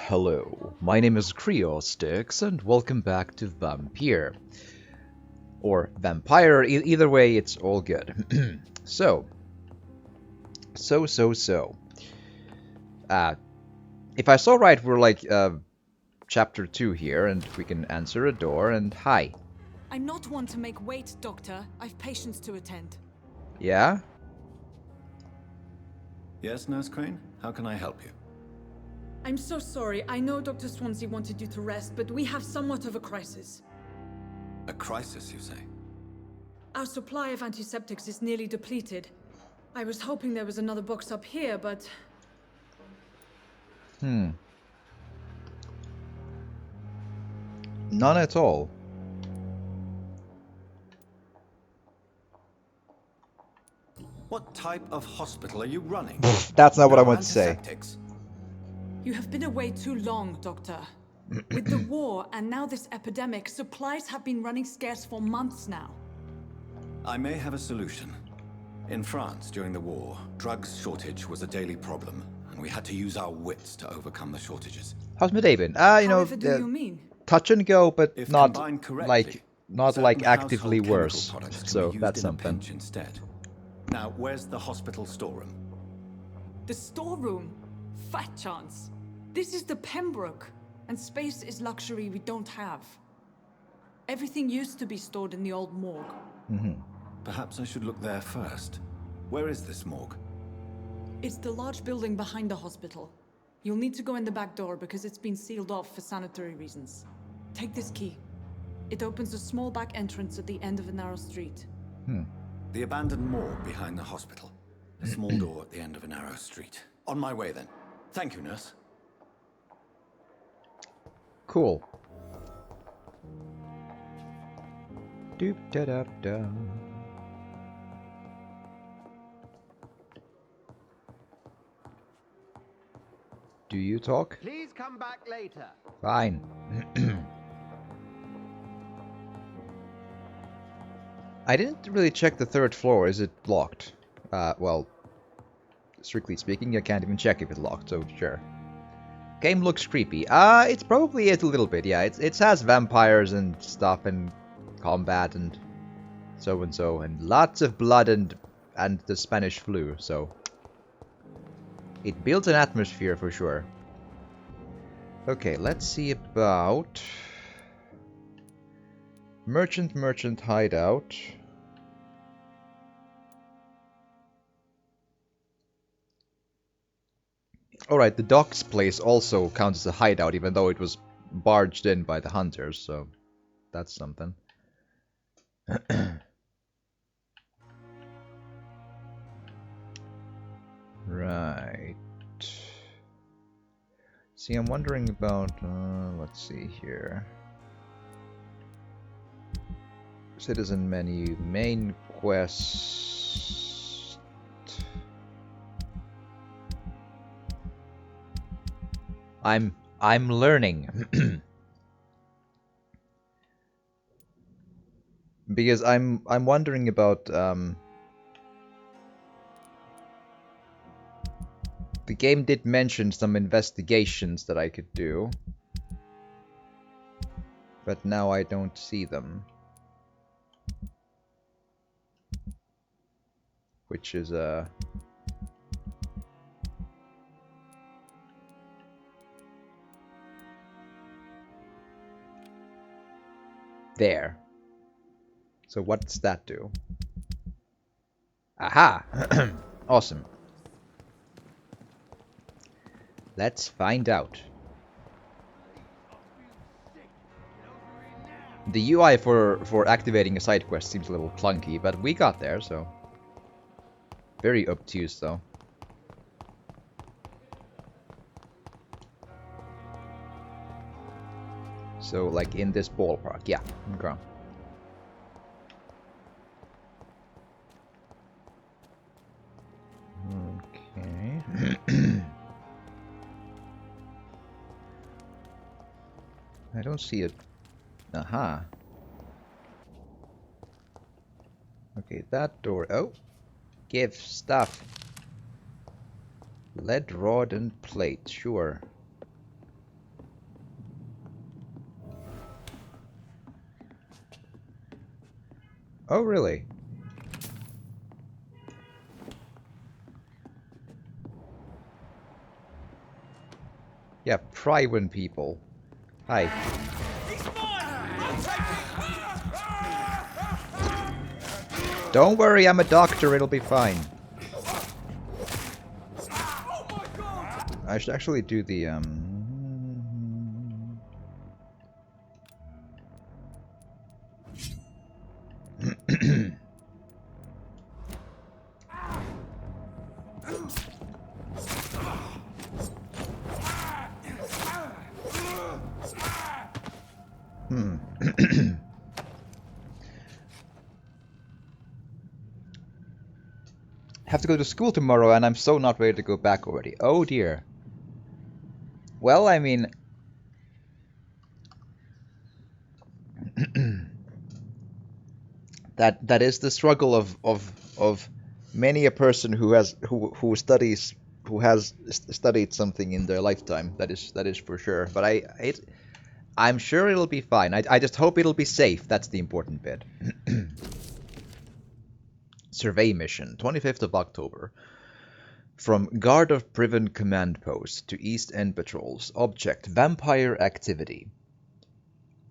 Hello, my name is Creostix, and welcome back to Vampyr. Or Vampire, either way, it's all good. so, so. Uh, if I saw right, we're like, chapter 2 here, and we can answer a door, and hi. I'm not one to make wait, Doctor. I've patients to attend. Yeah? Yes, Nurse Crane? How can I help you? I'm so sorry. I know Dr. Swansea wanted you to rest, but we have somewhat of a crisis. A crisis, you say? Our supply of antiseptics is nearly depleted. I was hoping there was another box up here, but... None at all. What type of hospital are you running? That's not what I No want to say. antiseptics? You have been away too long, Doctor. With the war and now this epidemic, supplies have been running scarce for months now. I may have a solution. In France, during the war, drugs shortage was a daily problem, and we had to use our wits to overcome the shortages. How's Medavin? However do you mean? Touch and go, but If not combined correctly, like certain actively household chemical worse. products can So be used that's in a something. pinch instead. Now, where's the hospital storeroom? The storeroom? Fat chance. This is the Pembroke, and space is luxury we don't have. Everything used to be stored in the old morgue. Perhaps I should look there first. Where is this morgue? It's the large building behind the hospital. You'll need to go in the back door because it's been sealed off for sanitary reasons. Take this key. It opens a small back entrance at the end of a narrow street. The abandoned morgue behind the hospital. A small door at the end of a narrow street. On my way then. Thank you, nurse. Cool. Doop da da da. Do you talk? Please come back later. Fine. I didn't really check the third floor. Is it locked? Well, strictly speaking, I can't even check if it's locked, so sure. Game looks creepy. It's probably is a little bit, yeah. It has vampires and stuff and combat and so, and lots of blood and the Spanish flu, so it builds an atmosphere for sure. Okay, let's see about merchant hideout. Alright, the docks place also counts as a hideout, even though it was barged in by the hunters, so that's something. Right. See, I'm wondering about, let's see here. Citizen menu, main quest. I'm learning. Because I'm wondering about the game did mention some investigations that I could do, but now I don't see them. Which is there. So what's that do? Aha! Awesome. Let's find out. The UI for activating a side quest seems a little clunky, but we got there, so very obtuse though. So like in this ballpark, yeah. Okay. Okay. I don't see it. Aha. Okay, that door. Oh, give stuff. Lead rod and plate, sure. Oh, really? Yeah, Prywin people. Hi. Don't worry, I'm a doctor, it'll be fine. I should actually do the, Have to go to school tomorrow and I'm so not ready to go back already. Oh dear. Well, I mean... that is the struggle of many a person who has studied something in their lifetime. That is for sure. But I'm sure it'll be fine. I just hope it'll be safe. That's the important bit. Survey mission, 25th of October. From Guard of Priven Command Post to East End Patrols. Object, Vampyr activity.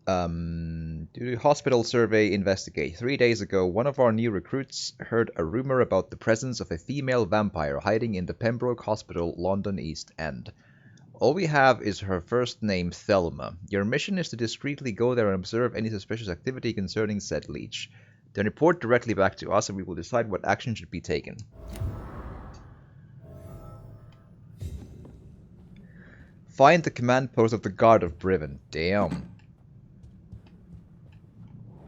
Do hospital survey investigate. 3 days ago, one of our new recruits heard a rumor about the presence of a female vampire hiding in the Pembroke Hospital, London East End. All we have is her first name, Thelma. Your mission is to discreetly go there and observe any suspicious activity concerning said leech. Then report directly back to us and we will decide what action should be taken. Find the command post of the Guard of Priven. Damn.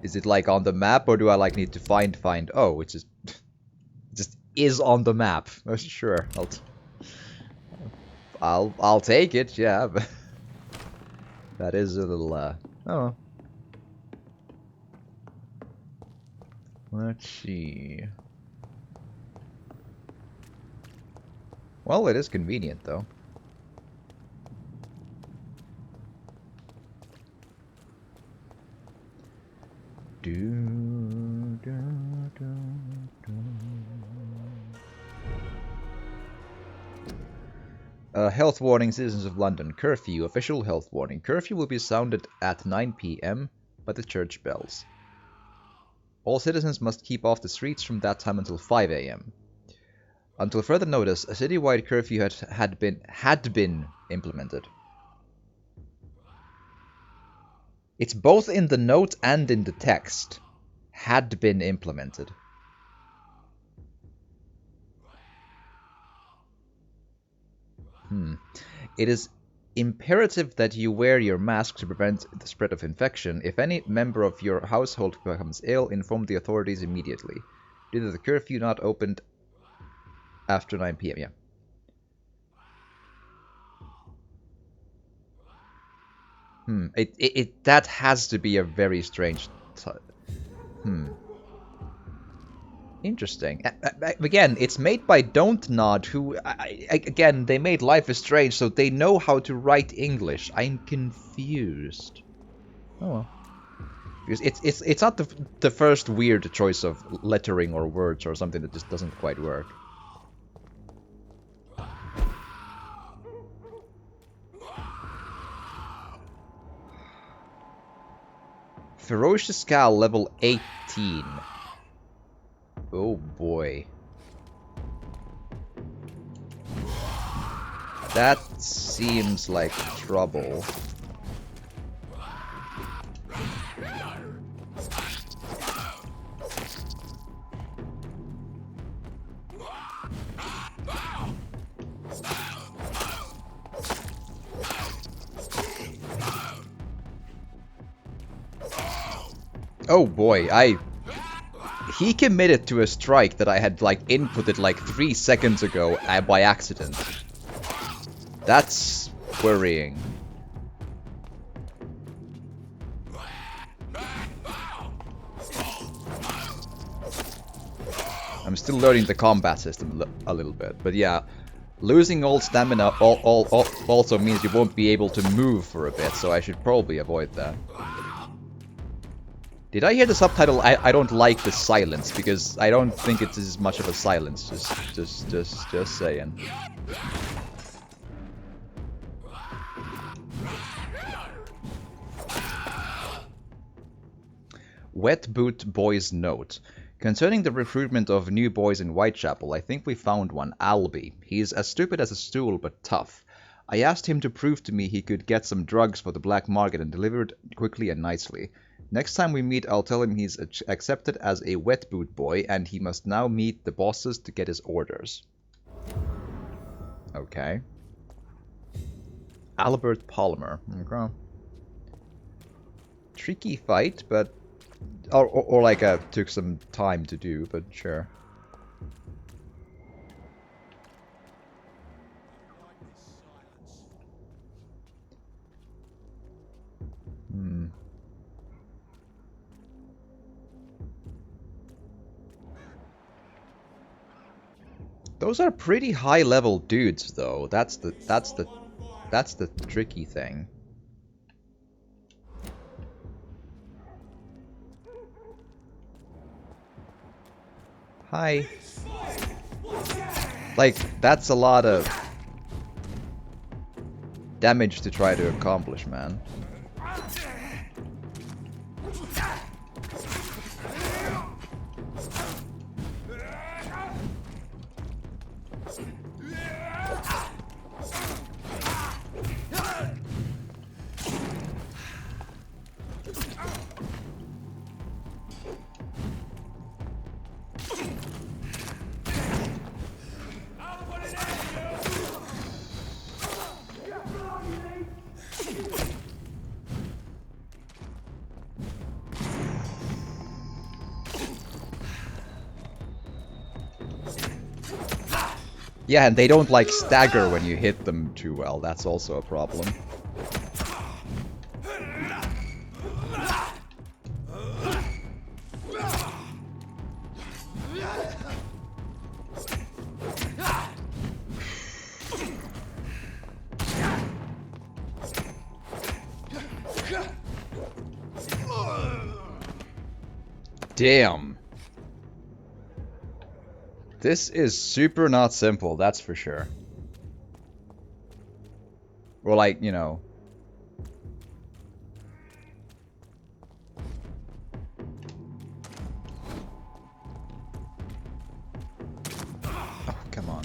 Is it like on the map or do I like need to find? Oh, it's just is on the map. Oh, sure. I'll take it, yeah, but that is a little oh. Let's see. Well, it is convenient, though. Health warning, citizens of London. Curfew. Official health warning. Curfew will be sounded at 9 p.m. by the church bells. All citizens must keep off the streets from that time until 5 a.m. Until further notice, a citywide curfew had been implemented. It's both in the note and in the text. Had been implemented. It is imperative that you wear your mask to prevent the spread of infection. If any member of your household becomes ill, inform the authorities immediately. Due to the curfew not opened after 9 p.m. Yeah. That has to be a very strange... Interesting. Again, it's made by Don't Nod, who, again, they made Life is Strange, so they know how to write English. I'm confused. Oh well. Because it's not the first weird choice of lettering or words or something that just doesn't quite work. Ferocious Scowl level 18. Oh boy. That seems like trouble. Oh boy, he committed to a strike that I had like inputted like 3 seconds ago by accident. That's worrying. I'm still learning the combat system a little bit, but yeah, losing all stamina also means you won't be able to move for a bit, so I should probably avoid that. Did I hear the subtitle? I don't like the silence, because I don't think it's as much of a silence. Just saying. Wet Boot Boy's Note. Concerning the recruitment of new boys in Whitechapel, I think we found one, Albie. He's as stupid as a stool, but tough. I asked him to prove to me he could get some drugs for the black market and deliver it quickly and nicely. Next time we meet, I'll tell him he's accepted as a wet boot boy, and he must now meet the bosses to get his orders. Okay. Albert Palmer. Okay. Tricky fight, but... Or like, took some time to do, but sure. Those are pretty high level dudes though. That's the tricky thing. Hi. Like, that's a lot of damage to try to accomplish, man. Yeah, and they don't like stagger when you hit them too well. That's also a problem. Damn. This is super not simple, that's for sure. Or like, you know... Oh, come on.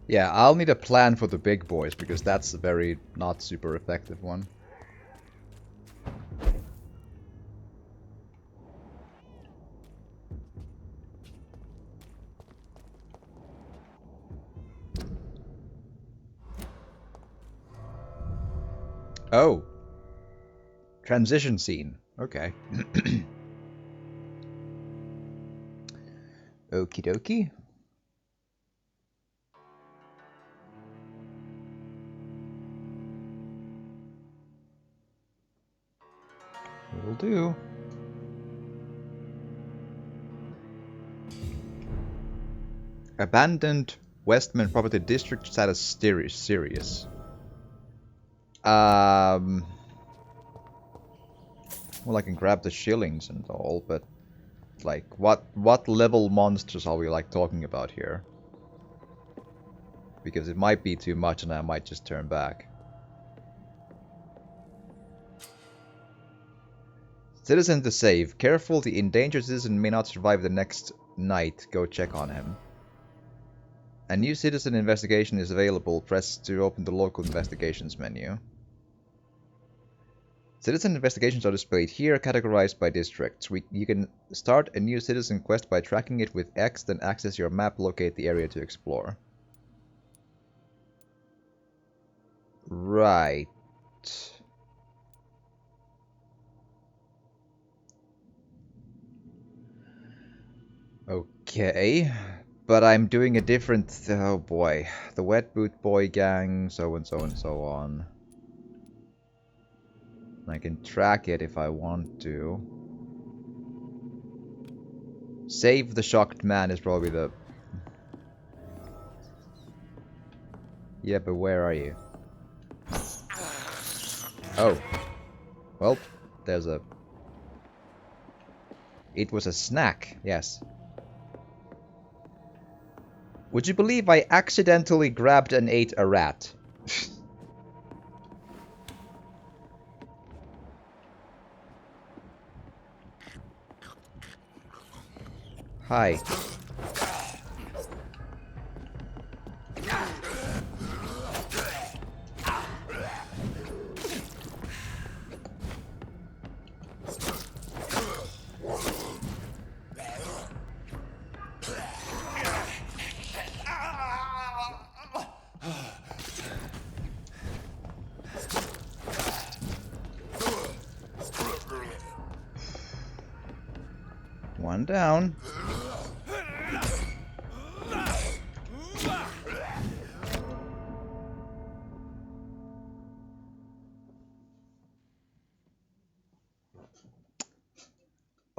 Yeah, I'll need a plan for the big boys, because that's a very not super effective one. Oh. Transition scene. Okay. Okie dokie. Will do. Abandoned Westman Property District status serious. Well, I can grab the shillings and all, but like, what level monsters are we like talking about here? Because it might be too much, and I might just turn back. Citizen to save. Careful, the endangered citizen may not survive the next night. Go check on him. A new citizen investigation is available. Press to open the local investigations menu. Citizen investigations are displayed here, categorized by districts. You can start a new citizen quest by tracking it with X, then access your map, locate the area to explore. Right. Okay, but I'm doing a different... Oh boy. The Wet Boot Boy Gang, so and so and so on. I can track it if I want to. Save the shocked man is probably the... Yeah, but where are you? Oh. Well, there's a... It was a snack, yes. Would you believe I accidentally grabbed and ate a rat? Hi. One down.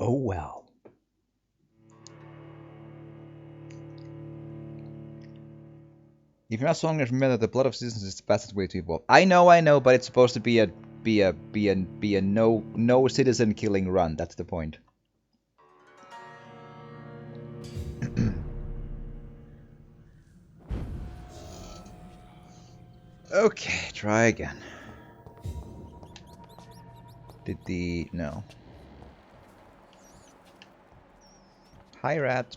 Oh well. If you're not strong enough, remember that the blood of citizens is the fastest way to evolve. I know, but it's supposed to be a no citizen killing run. That's the point. Okay, try again. No. Hi, rat.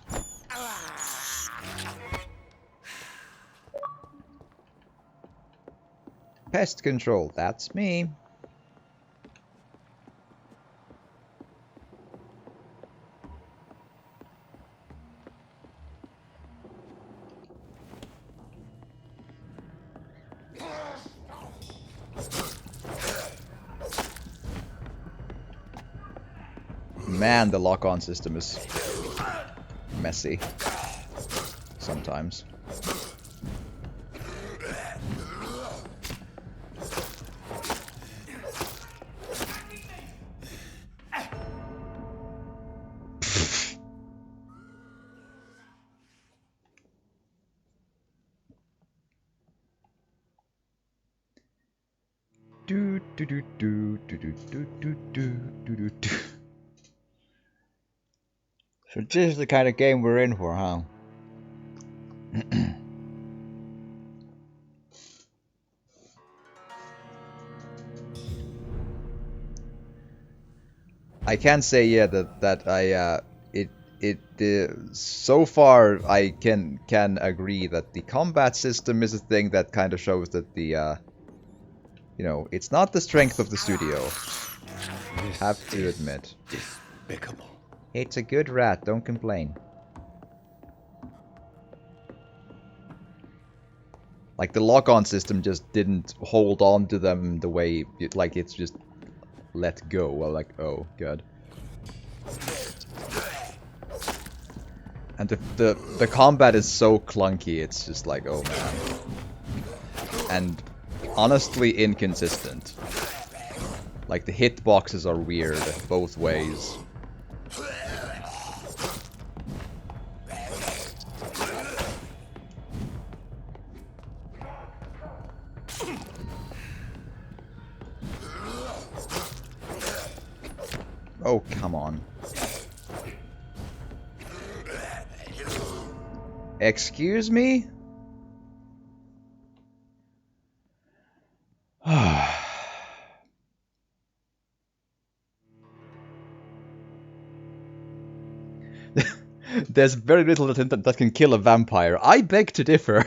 Pest control, that's me. Man, the lock-on system is messy sometimes. So this is the kind of game we're in for, huh? I can say, yeah, that I so far I can agree that the combat system is a thing that kind of shows that the you know, it's not the strength of the studio. Have to admit. Despicable. It's a good rat, don't complain. Like, the lock-on system just didn't hold on to them the way, like, it's just let go. Well, like, oh, good. And the combat is so clunky, it's just like, oh man. And honestly inconsistent. Like, the hitboxes are weird both ways. Oh, come on. Excuse me? There's very little that can kill a vampire. I beg to differ.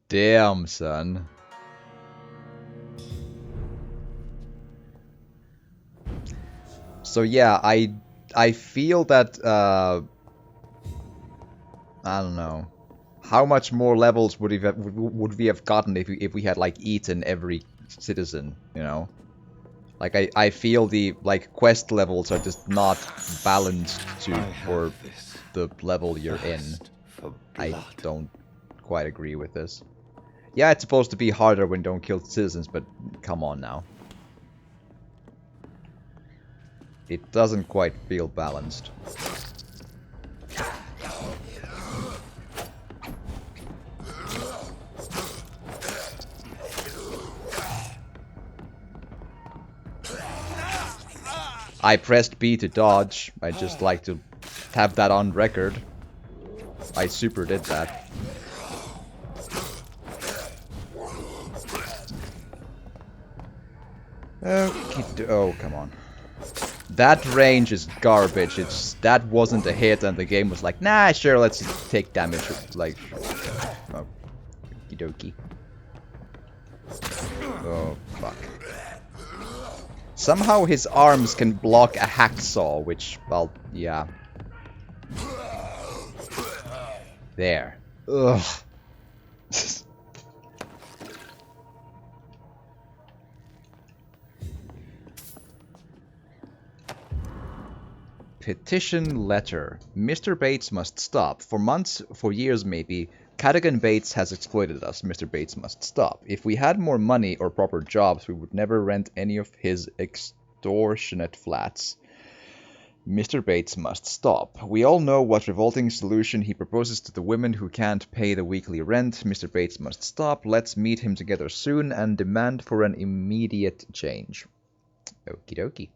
Damn, son. So yeah, I feel that I don't know. How much more levels would we have gotten if we had like eaten every citizen, you know? Like I feel the like quest levels are just not balanced for the level you're in. I don't quite agree with this. Yeah, it's supposed to be harder when you don't kill citizens, but come on now. It doesn't quite feel balanced. I pressed B to dodge. I just like to have that on record. I super did that. Oh, come on. That range is garbage. That wasn't a hit, and the game was like, nah, sure, let's take damage. Like, oh, okie dokie. Oh, fuck. Somehow his arms can block a hacksaw, which, well, yeah. There. Ugh. Petition letter. Mr. Bates must stop. For months, for years maybe, Cadogan Bates has exploited us. Mr. Bates must stop. If we had more money or proper jobs, we would never rent any of his extortionate flats. Mr. Bates must stop. We all know what revolting solution he proposes to the women who can't pay the weekly rent. Mr. Bates must stop. Let's meet him together soon and demand for an immediate change. Okie dokie.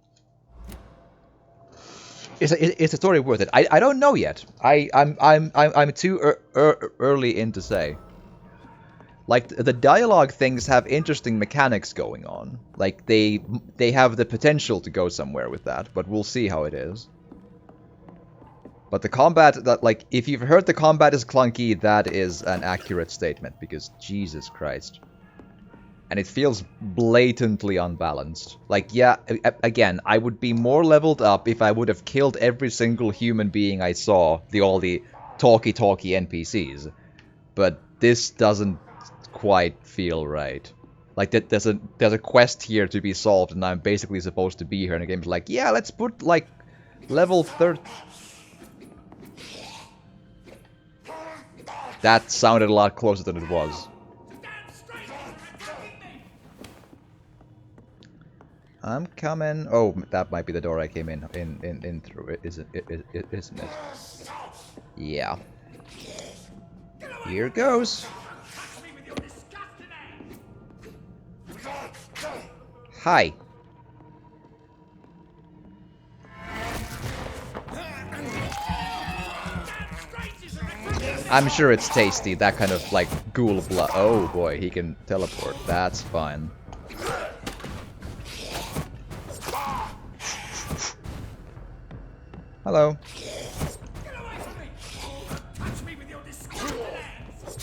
Is a story worth it? I don't know yet. I'm too early in to say. Like, the dialogue things have interesting mechanics going on. Like, they have the potential to go somewhere with that, but we'll see how it is. But the combat, that, like, if you've heard the combat is clunky, that is an accurate statement, because Jesus Christ. And it feels blatantly unbalanced. Like, yeah, again, I would be more leveled up if I would have killed every single human being I saw, all the talky NPCs. But this doesn't quite feel right. Like, there's a quest here to be solved, and I'm basically supposed to be here, and the game's like, yeah, let's put, like, level 30... That sounded a lot closer than it was. I'm coming. Oh, that might be the door I came in through. Isn't it? Yeah. Here goes. Hi. I'm sure it's tasty. That kind of like ghoul blood. Oh boy, he can teleport. That's fine. Hello. Get away from me! Touch me with your disgusting hands!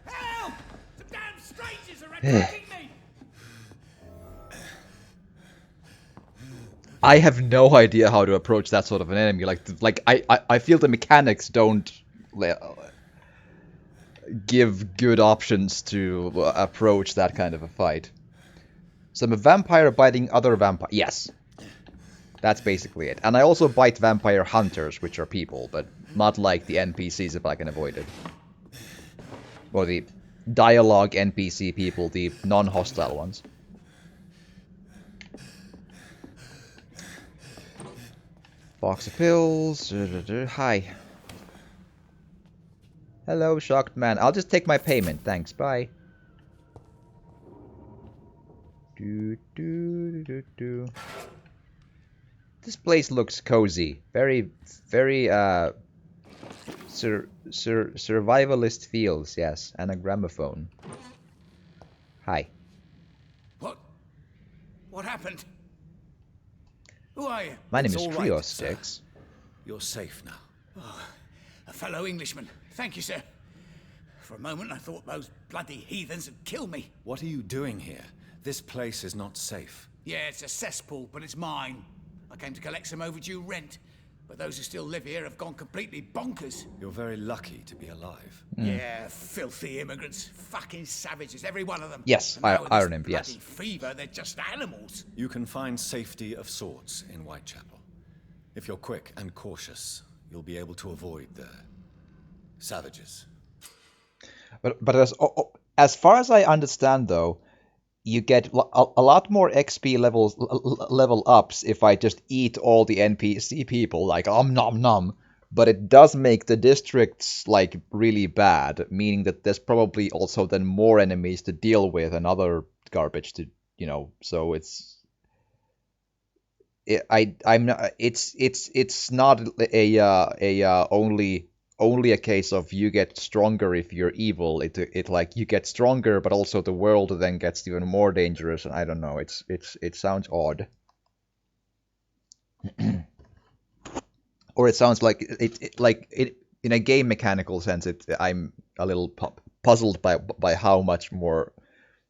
Help! The damn strangers are attacking me! I have no idea how to approach that sort of an enemy. Like I feel the mechanics don't give good options to approach that kind of a fight. So I'm a vampire biting other vampire. Yes. That's basically it. And I also bite vampire hunters, which are people, but not like the NPCs if I can avoid it. Or the dialogue NPC people, the non-hostile ones. Box of pills. Hi. Hello, shocked man. I'll just take my payment. Thanks. Bye. This place looks cozy. Very, very, survivalist feels, yes. And a gramophone. Hi. What happened? Who are you? My name It's is all Trio right, Sticks. You're safe now. Oh, a fellow Englishman. Thank you, sir. For a moment, I thought those bloody heathens had killed me. What are you doing here? This place is not safe. Yeah, it's a cesspool, but it's mine. I came to collect some overdue rent, but those who still live here have gone completely bonkers. You're very lucky to be alive. Yeah, filthy immigrants. Fucking savages, every one of them. Yes, And now with this Iron Imp, yes. bloody fever, they're just animals. You can find safety of sorts in Whitechapel. If you're quick and cautious, you'll be able to avoid there. Savages. But as far as I understand, though, you get a lot more XP level ups if I just eat all the NPC people, like nom nom. But it does make the districts like really bad, meaning that there's probably also then more enemies to deal with and other garbage to, so I'm not, it's not a only a case of you get stronger if you're evil. It like you get stronger, but also the world then gets even more dangerous. And I don't know. It sounds odd, or it sounds like it in a game mechanical sense. I'm a little puzzled by how much more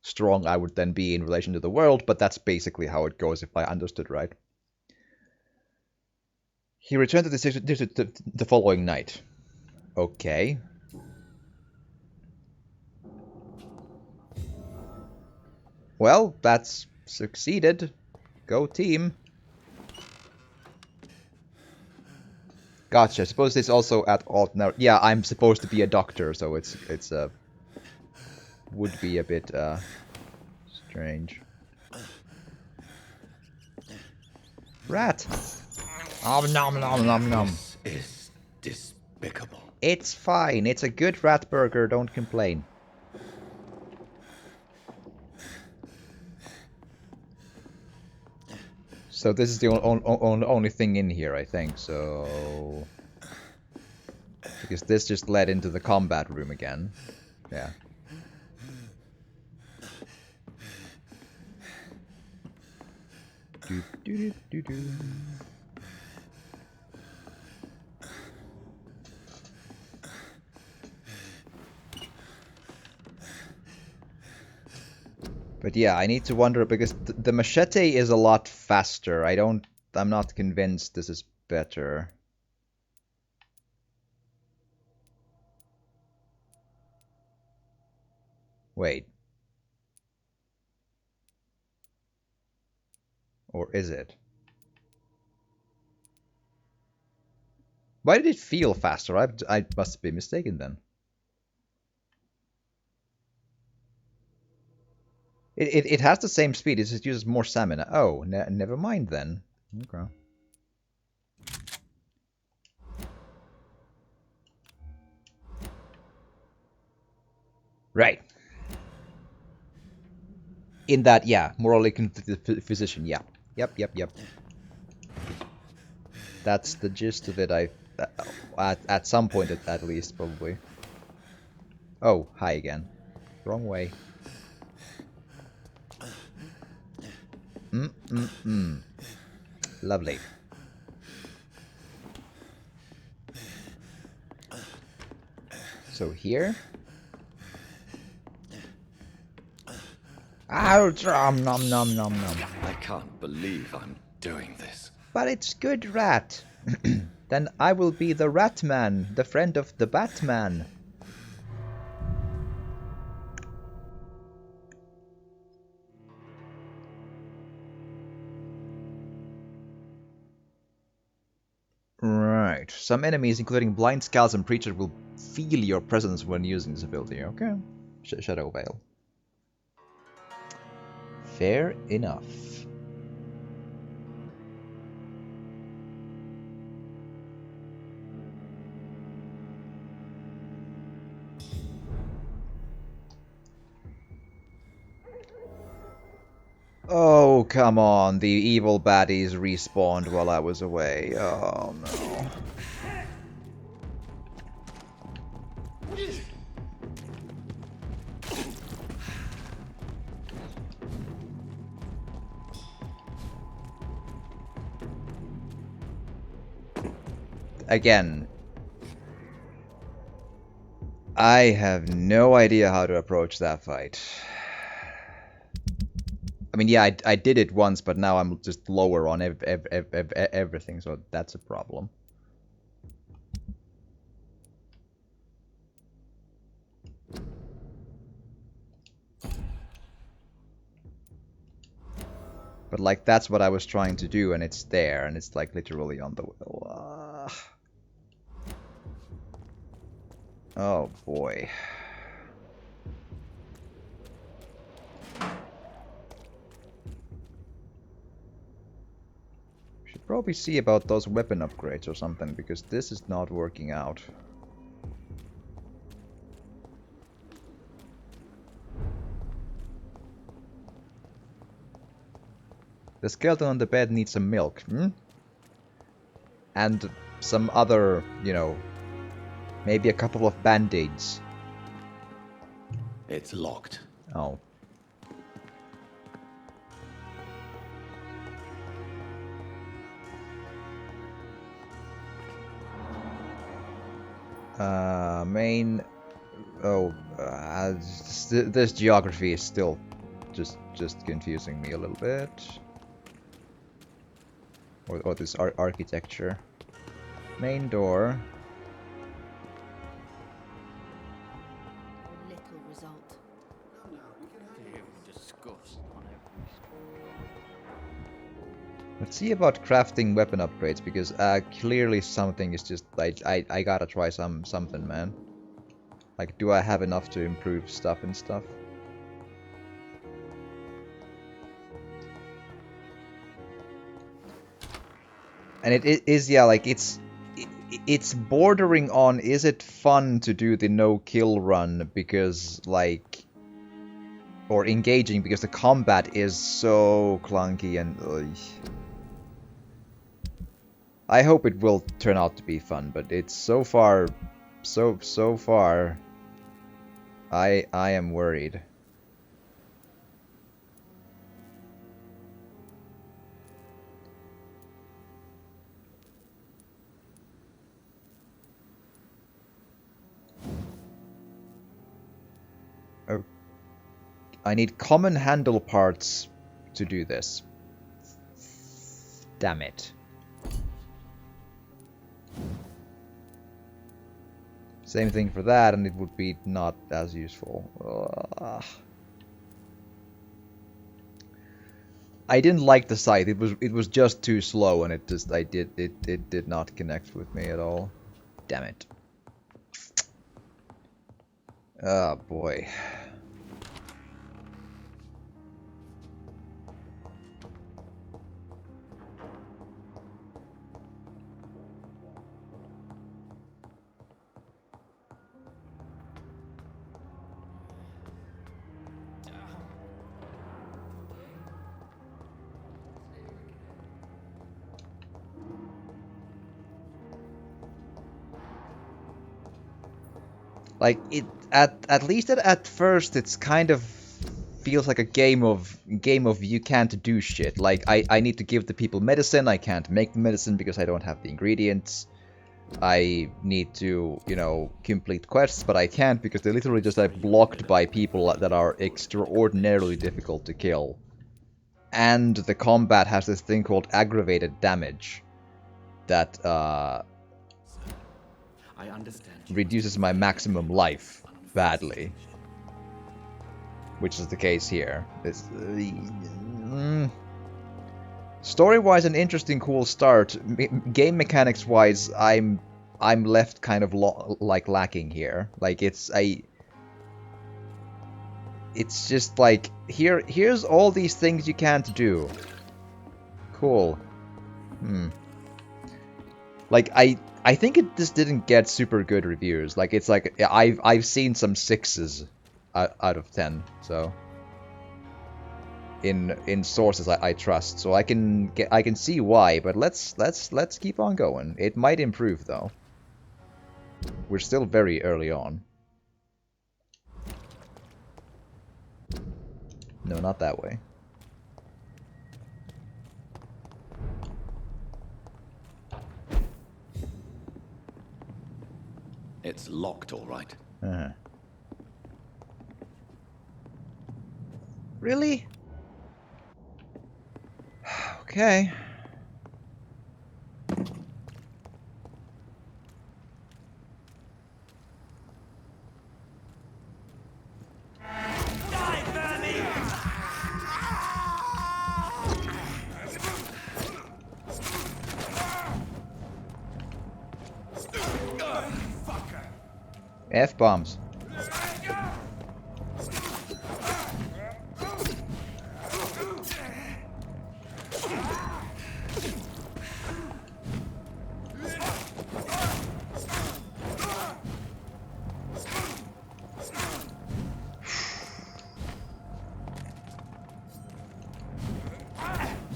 strong I would then be in relation to the world. But that's basically how it goes if I understood right. He returned to the district the following night. Okay. Well, that's succeeded. Go team. Gotcha. I suppose it's also at alt now. Yeah, I'm supposed to be a doctor, so it's would be a bit strange. Rat. Nom nom nom nom nom. This is despicable. It's fine. It's a good rat burger. Don't complain. So this is the only thing in here, I think. So because this just led into the combat room again. Yeah. Do, do, do, do, do. But yeah, I need to wonder because the machete is a lot faster. I'm not convinced this is better. Wait. Or is it? Why did it feel faster? I must be mistaken then. It has the same speed, it just uses more stamina. Oh, never mind then. Okay. Right. In that, yeah, morally conflicted physician, yeah. Yep. That's the gist of it, at some point at least, probably. Oh, hi again. Wrong way. Lovely. So here. Ow, nom nom nom nom. I can't believe I'm doing this. But it's good, rat. Then I will be the Rat Man, the friend of the Batman. Right. Some enemies, including blind scouts and preachers, will feel your presence when using this ability. Okay. Shadow Veil. Fair enough. Oh, come on. The evil baddies respawned while I was away. Oh, no. Again, I have no idea how to approach that fight. I mean, yeah, I did it once, but now I'm just lower on everything, so that's a problem. But, like, that's what I was trying to do, and it's there, and it's, like, literally on the... Oh boy. Should probably see about those weapon upgrades or something, because this is not working out. The skeleton on the bed needs some milk, hmm? And some other, you know, maybe a couple of band-aids. It's locked. Oh. Main... Oh, this geography is still just confusing me a little bit. Or this architecture. Main door. Little result. Let's see about crafting weapon upgrades, because clearly something is just I gotta try something, man. Like, do I have enough to improve stuff and stuff? And it is, yeah, like it's bordering on, is it fun to do the no-kill run because, like, or engaging because the combat is so clunky and I hope it will turn out to be fun, but it's so far, so far, I am worried. Oh, I need common handle parts to do this. Damn it. Same thing for that, and it would be not as useful. Ugh. I didn't like the site. It was just too slow, and it did not connect with me at all. Damn it. Oh boy. Like at least at first it's kind of feels like a game of you can't do shit. Like I need to give the people medicine, I can't make the medicine because I don't have the ingredients. I need to, you know, complete quests, but I can't because they're literally just like blocked by people that are extraordinarily difficult to kill. And the combat has this thing called aggravated damage that I understand. reduces my maximum life badly, which is the case here. Story-wise, an interesting, cool start. Game mechanics-wise, I'm left kind of like lacking here. Like it's just like here's all these things you can't do. Cool. Like I think it just didn't get super good reviews. Like it's like I've seen some 6s out of 10. So in sources I trust, so I can see why. But let's keep on going. It might improve though. We're still very early on. No, not that way. It's locked, all right. Really? Okay. F-bombs.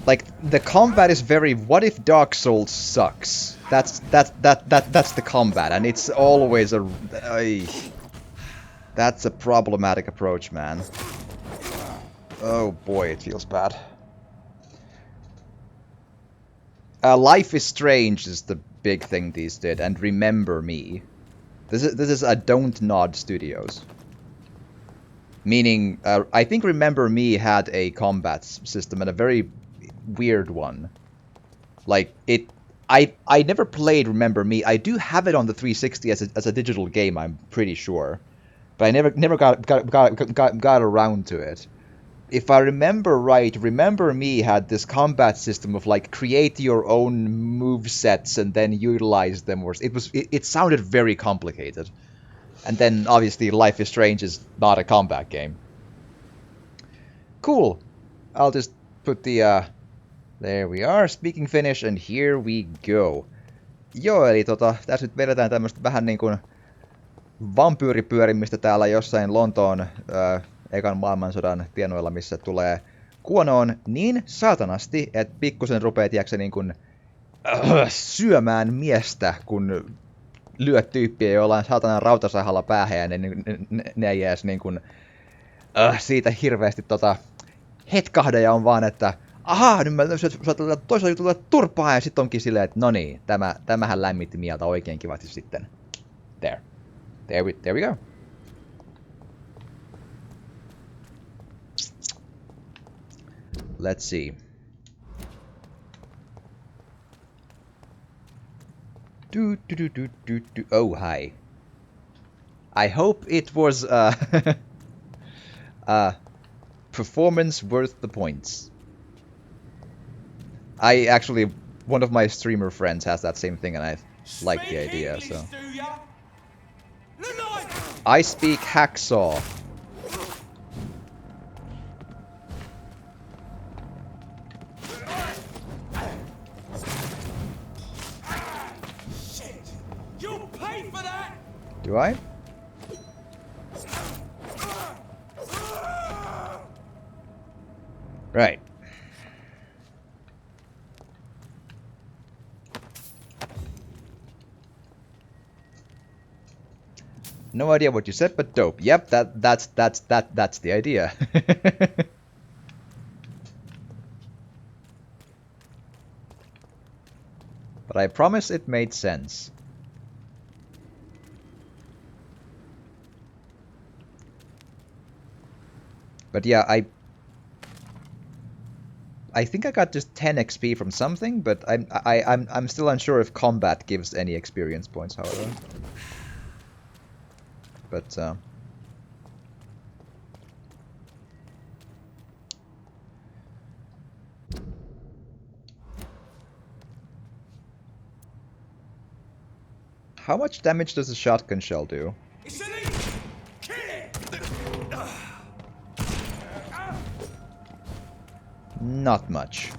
Like, the combat is very, what if Dark Souls sucks? That's the combat, and it's always a... that's a problematic approach, man. Oh boy, it feels bad. Life is Strange is the big thing these did, and Remember Me. This is a Don't Nod Studios. Meaning, I think Remember Me had a combat system, and a very weird one. Like, I never played Remember Me. I do have it on the 360 as a digital game, I'm pretty sure. But I never got around to it. If I remember right, Remember Me had this combat system of like create your own movesets and then utilize them. It sounded very complicated. And then obviously Life is Strange is not a combat game. Cool. I'll just put the there we are, speaking Finnish, and here we go. Joo, eli tässä nyt vedetään tämmöstä vähän niin kuin vampyyripyörimistä täällä jossain Lontoon ekan maailmansodan tienoilla, missä tulee kuonoon niin saatanasti, että pikkusen rupeaa tiiäksä niin kuin syömään miestä, kun lyöt tyyppiä jollain saatanan rautasahalla päähän ja ne ei edes niin kuin siitä hirveästi hetkahda ja on vaan, että ahaa, nyt mä toisaalta jutulta turpaa, ja sitten onkin silleen, että no niin, tämähän lämmitti mieltä oikein kivasti sitten. There we go. Let's see. Oh, hi. I hope it was performance worth the points. One of my streamer friends has that same thing, and I like the idea, so. I speak hacksaw. Shit! You'll pay for that! Do I? Right. No idea what you said, but dope. Yep, that's the idea. But I promise it made sense. But yeah, I think I got just 10 XP from something, but I'm still unsure if combat gives any experience points, however. But how much damage does a shotgun shell do? Not much.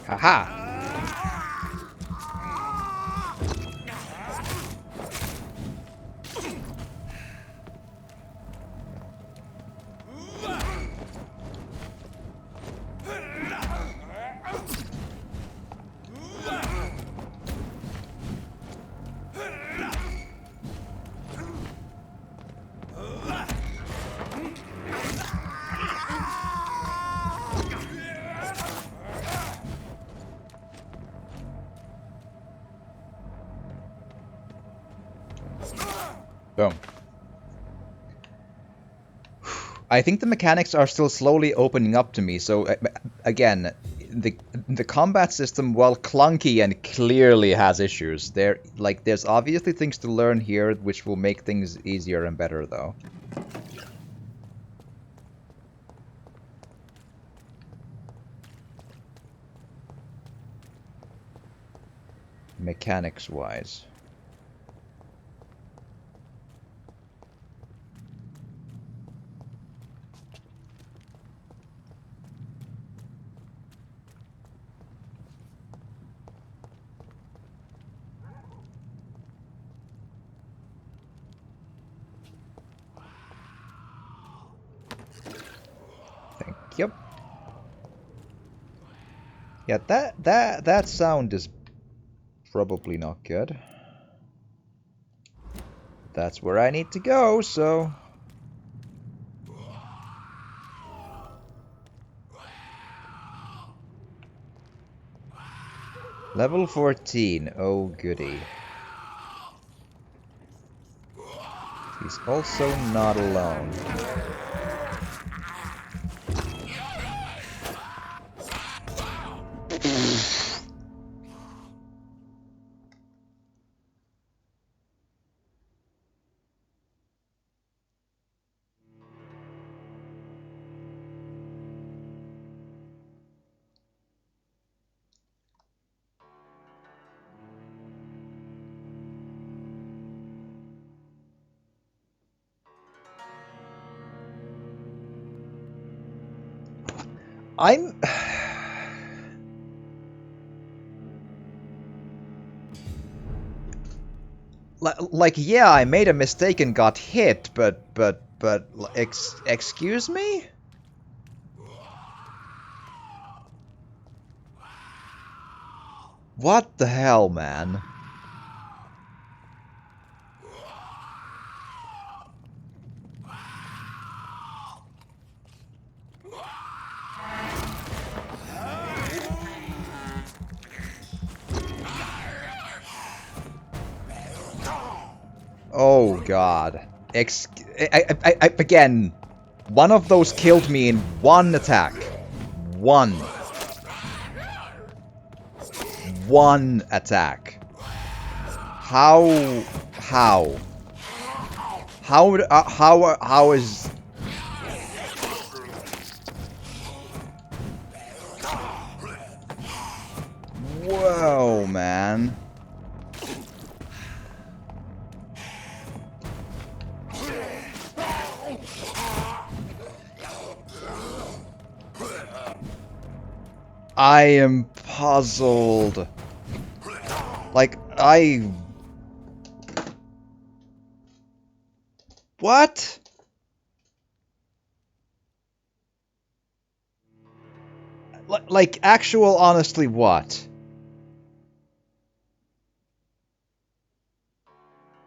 Haha! Boom. I think the mechanics are still slowly opening up to me, so again, the combat system, while clunky and clearly has issues, there's obviously things to learn here which will make things easier and better, though. Mechanics-wise. Yep. Yeah, that sound is probably not good. That's where I need to go, so... Level 14, oh goody. He's also not alone. I'm... Like, yeah, I made a mistake and got hit, but, excuse me? What the hell, man? Oh god. Again, one of those killed me in one attack. One attack. How is... Whoa, man. I am puzzled. Like, What? Like, actual honestly what?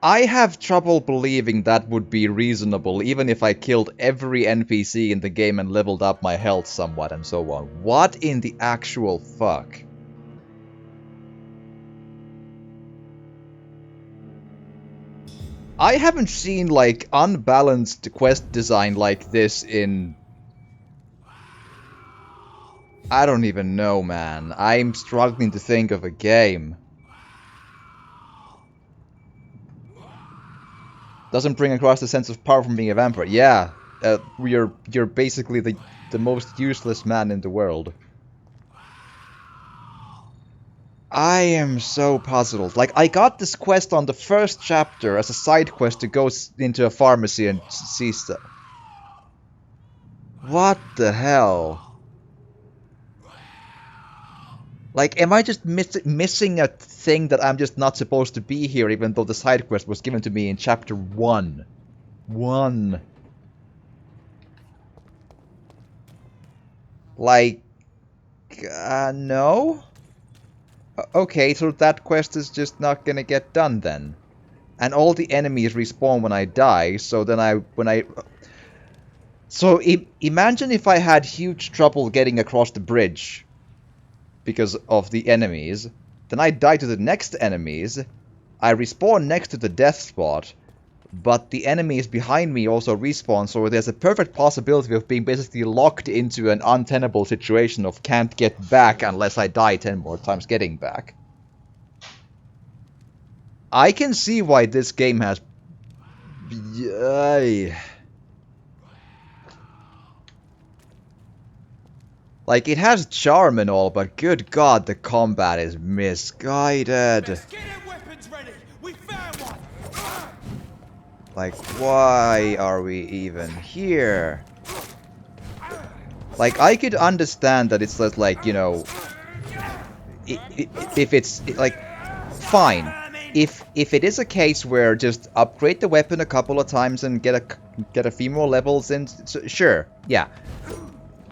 I have trouble believing that would be reasonable, even if I killed every NPC in the game and leveled up my health somewhat and so on. What in the actual fuck? I haven't seen, like, unbalanced quest design like this in... I don't even know, man. I'm struggling to think of a game. Doesn't bring across the sense of power from being a vampire. Yeah, you're basically the most useless man in the world. I am so puzzled. Like, I got this quest on the first chapter as a side quest to go into a pharmacy and see stuff. What the hell? Like, am I just missing a thing that I'm just not supposed to be here, even though the side quest was given to me in chapter 1? Like, no? Okay, so that quest is just not gonna get done then. And all the enemies respawn when I die, so then So, imagine if I had huge trouble getting across the bridge because of the enemies, then I die to the next enemies, I respawn next to the death spot, but the enemies behind me also respawn, so there's a perfect possibility of being basically locked into an untenable situation of can't get back unless I die 10 more times getting back. I can see why this game has... Like, it has charm and all, but good god, the combat is misguided. Get them weapons ready. We found one. Like, why are we even here? Like, I could understand that it's just like, you know... if it's, like... Fine. If it is a case where just upgrade the weapon a couple of times and get a few more levels in... So, sure, yeah.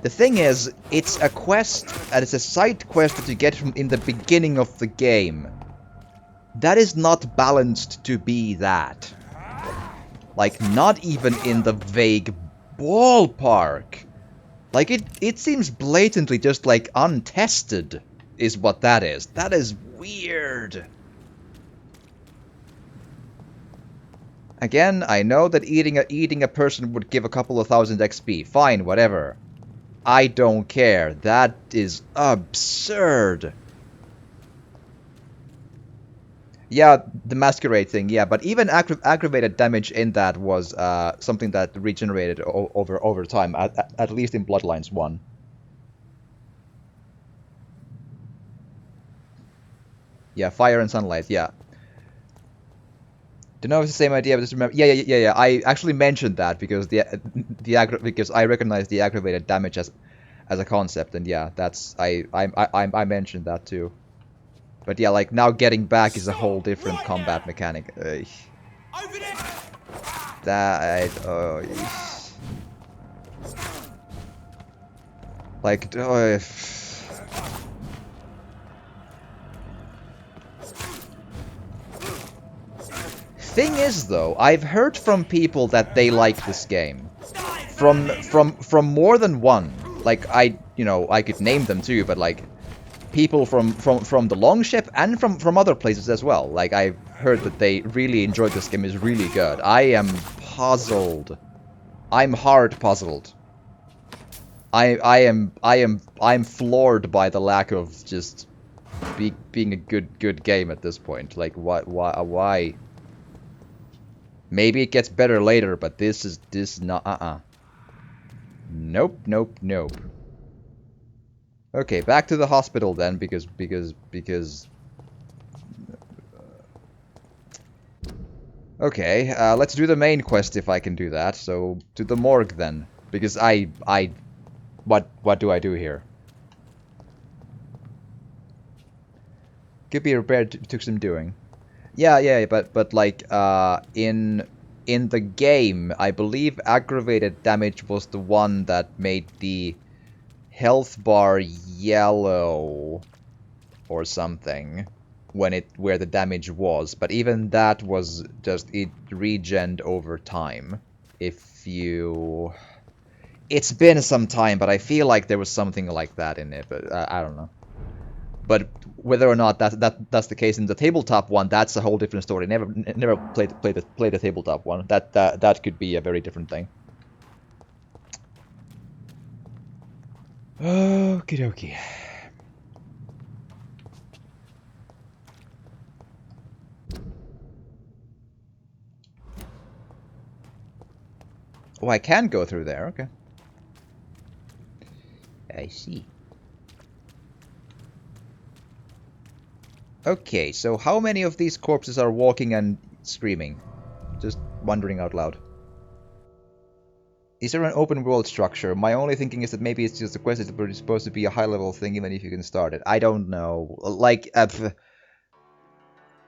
The thing is, it's a quest, and it's a side quest that you get from in the beginning of the game. That is not balanced to be that. Like, not even in the vague ballpark. Like, it seems blatantly just, like, untested, is what that is. That is weird. Again, I know that eating a person would give a couple of thousand XP. Fine, whatever. I don't care. That is absurd. Yeah, the masquerade thing, yeah, but even aggravated damage in that was something that regenerated over time, at least in Bloodlines 1. Yeah, fire and sunlight, yeah. Don't know if it's the same idea, but just remember. Yeah. I actually mentioned that because because I recognize the aggravated damage as a concept, and yeah, that's I mentioned that too. But yeah, like now getting back is a whole different combat mechanic. That like Thing is, though, I've heard from people that they like this game. From more than one. Like, I could name them too, but like, people from the Longship and from other places as well. Like, I've heard that they really enjoyed this game. It's really good. I am puzzled. I'm hard puzzled. I'm floored by the lack of just being a good game at this point. Like, why? Maybe it gets better later, but this is not, Nope. Okay, back to the hospital then, because... Okay, let's do the main quest if I can do that. So, to the morgue then. Because what do I do here? Could be repaired, took some doing. Yeah, but like, in the game, I believe aggravated damage was the one that made the health bar yellow or something where the damage was, but even that was just it regened over time. It's been some time, but I feel like there was something like that in it, but I don't know. But whether or not that's the case in the tabletop one, that's a whole different story. Never played the tabletop one. That could be a very different thing. Okie dokie. Oh, I can go through there. Okay. I see. Okay, so how many of these corpses are walking and screaming? Just wondering out loud. Is there an open world structure? My only thinking is that maybe it's just a quest that's supposed to be a high level thing even if you can start it. I don't know. Like,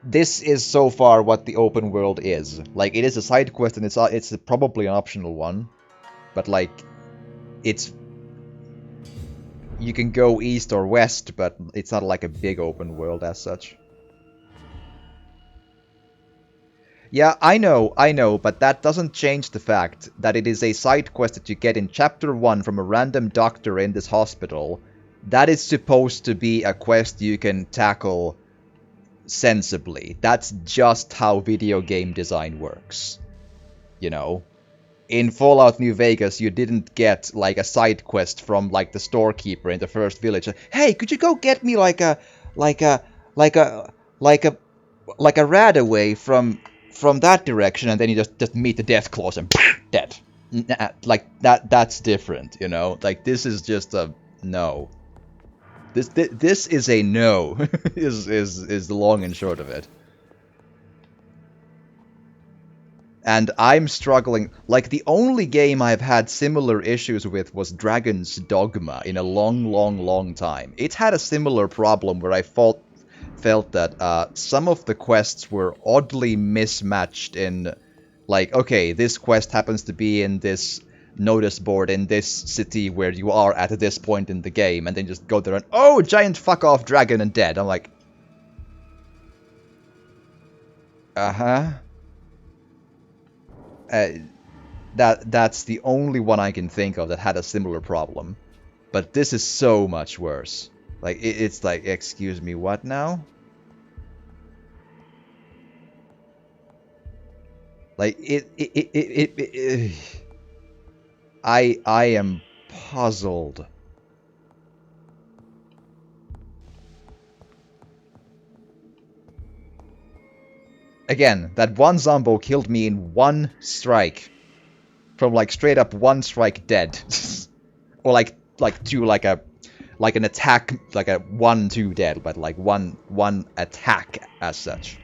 this is so far what the open world is. Like, it is a side quest and it's probably an optional one. But like, it's... You can go east or west, but it's not like a big open world as such. Yeah, I know, but that doesn't change the fact that it is a side quest that you get in Chapter 1 from a random doctor in this hospital. That is supposed to be a quest you can tackle sensibly. That's just how video game design works. you know. In Fallout New Vegas, you didn't get like a side quest from like the storekeeper in the first village. Hey, could you go get me like a like a like a like a like a rad away from that direction, and then you just meet the death claws and dead. Like that's different, you know. Like this is just a no. This is a no. is the long and short of it. And I'm struggling. Like, the only game I've had similar issues with was Dragon's Dogma in a long time. It had a similar problem where I felt that some of the quests were oddly mismatched in, like, okay, this quest happens to be in this notice board in this city where you are at this point in the game, and then just go there and, oh, giant fuck-off dragon and dead. I'm like, uh-huh. That's the only one I can think of that had a similar problem. But this is so much worse. Like, it's like, excuse me, what now? Like, I am puzzled. Again, that one Zombo killed me in one strike. From like straight up one strike dead. Or like two, like an attack, like a 1-2 dead, but like one attack as such.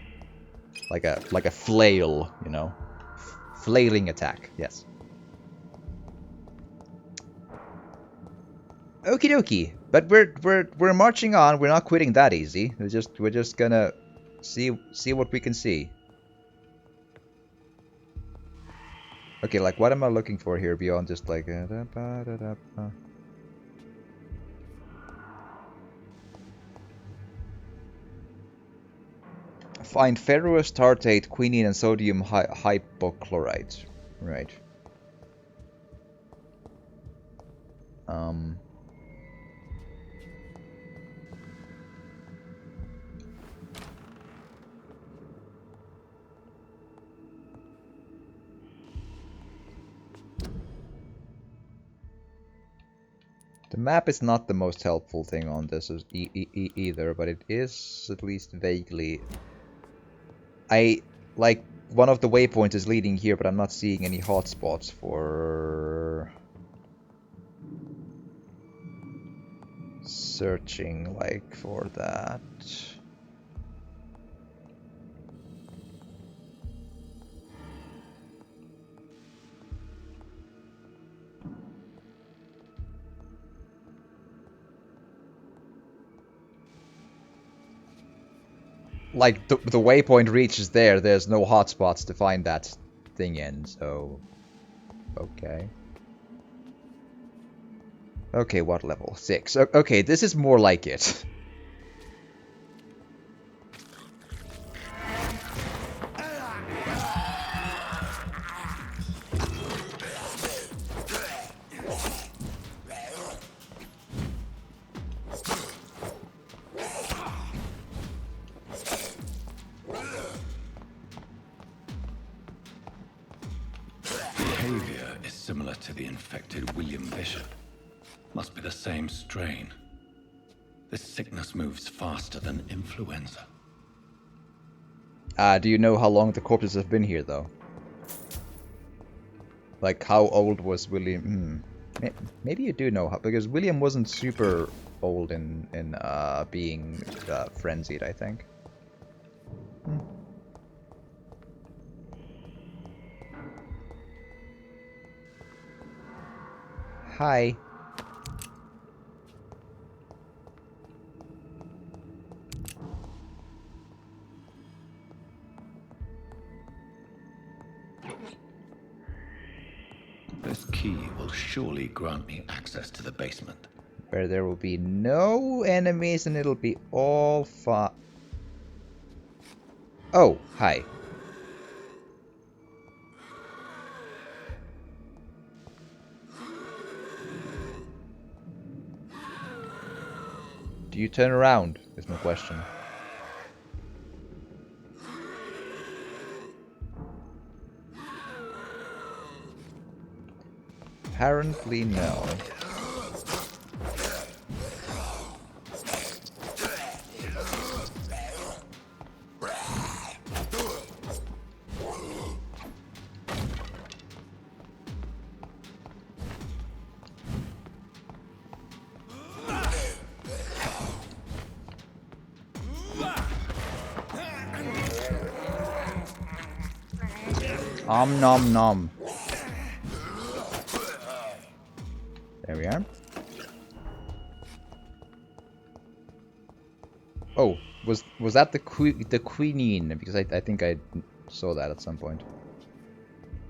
Like a flail, you know. Flailing attack, yes. Okie dokie. But we're marching on, we're not quitting that easy. We're just gonna see what we can see. Okay, like, what am I looking for here beyond just like... Find ferrous tartate, quinine, and sodium hypochlorite. Right. The map is not the most helpful thing on this either, but it is at least vaguely... like, one of the waypoints is leading here, but I'm not seeing any hotspots for... searching, like, for that. Like, the waypoint reaches there, there's no hotspots to find that thing in, so... Okay. Okay, what level? 6. Okay, this is more like it. Behavior is similar to the infected William Bishop. Must be the same strain. This sickness moves faster than influenza. Do you know how long the corpses have been here, though? Like, how old was William? Maybe you do know, because William wasn't super old in being frenzied, I think. Hi. This key will surely grant me access to the basement. Where there will be no enemies and it'll be all fun. Oh, hi. Do you turn around? Is my question. Apparently no. Om nom nom. There we are. Oh, was that the quinine? Because I think I saw that at some point.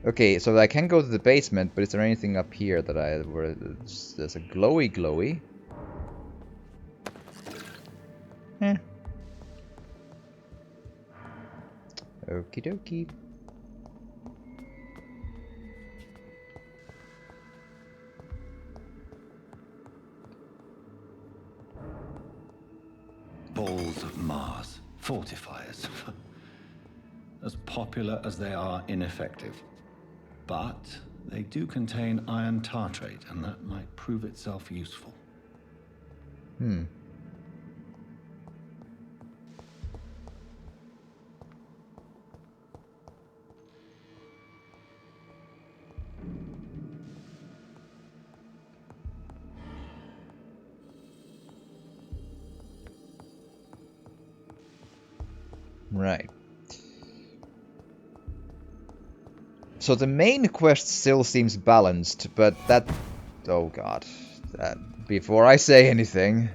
Okay, so I can go to the basement, but is there anything up here that there's a glowy? Eh. Okie dokie. Balls of Mars, fortifiers. As popular as they are ineffective. But they do contain iron tartrate, and that might prove itself useful. Right. So the main quest still seems balanced, but that... Oh god. Before I say anything...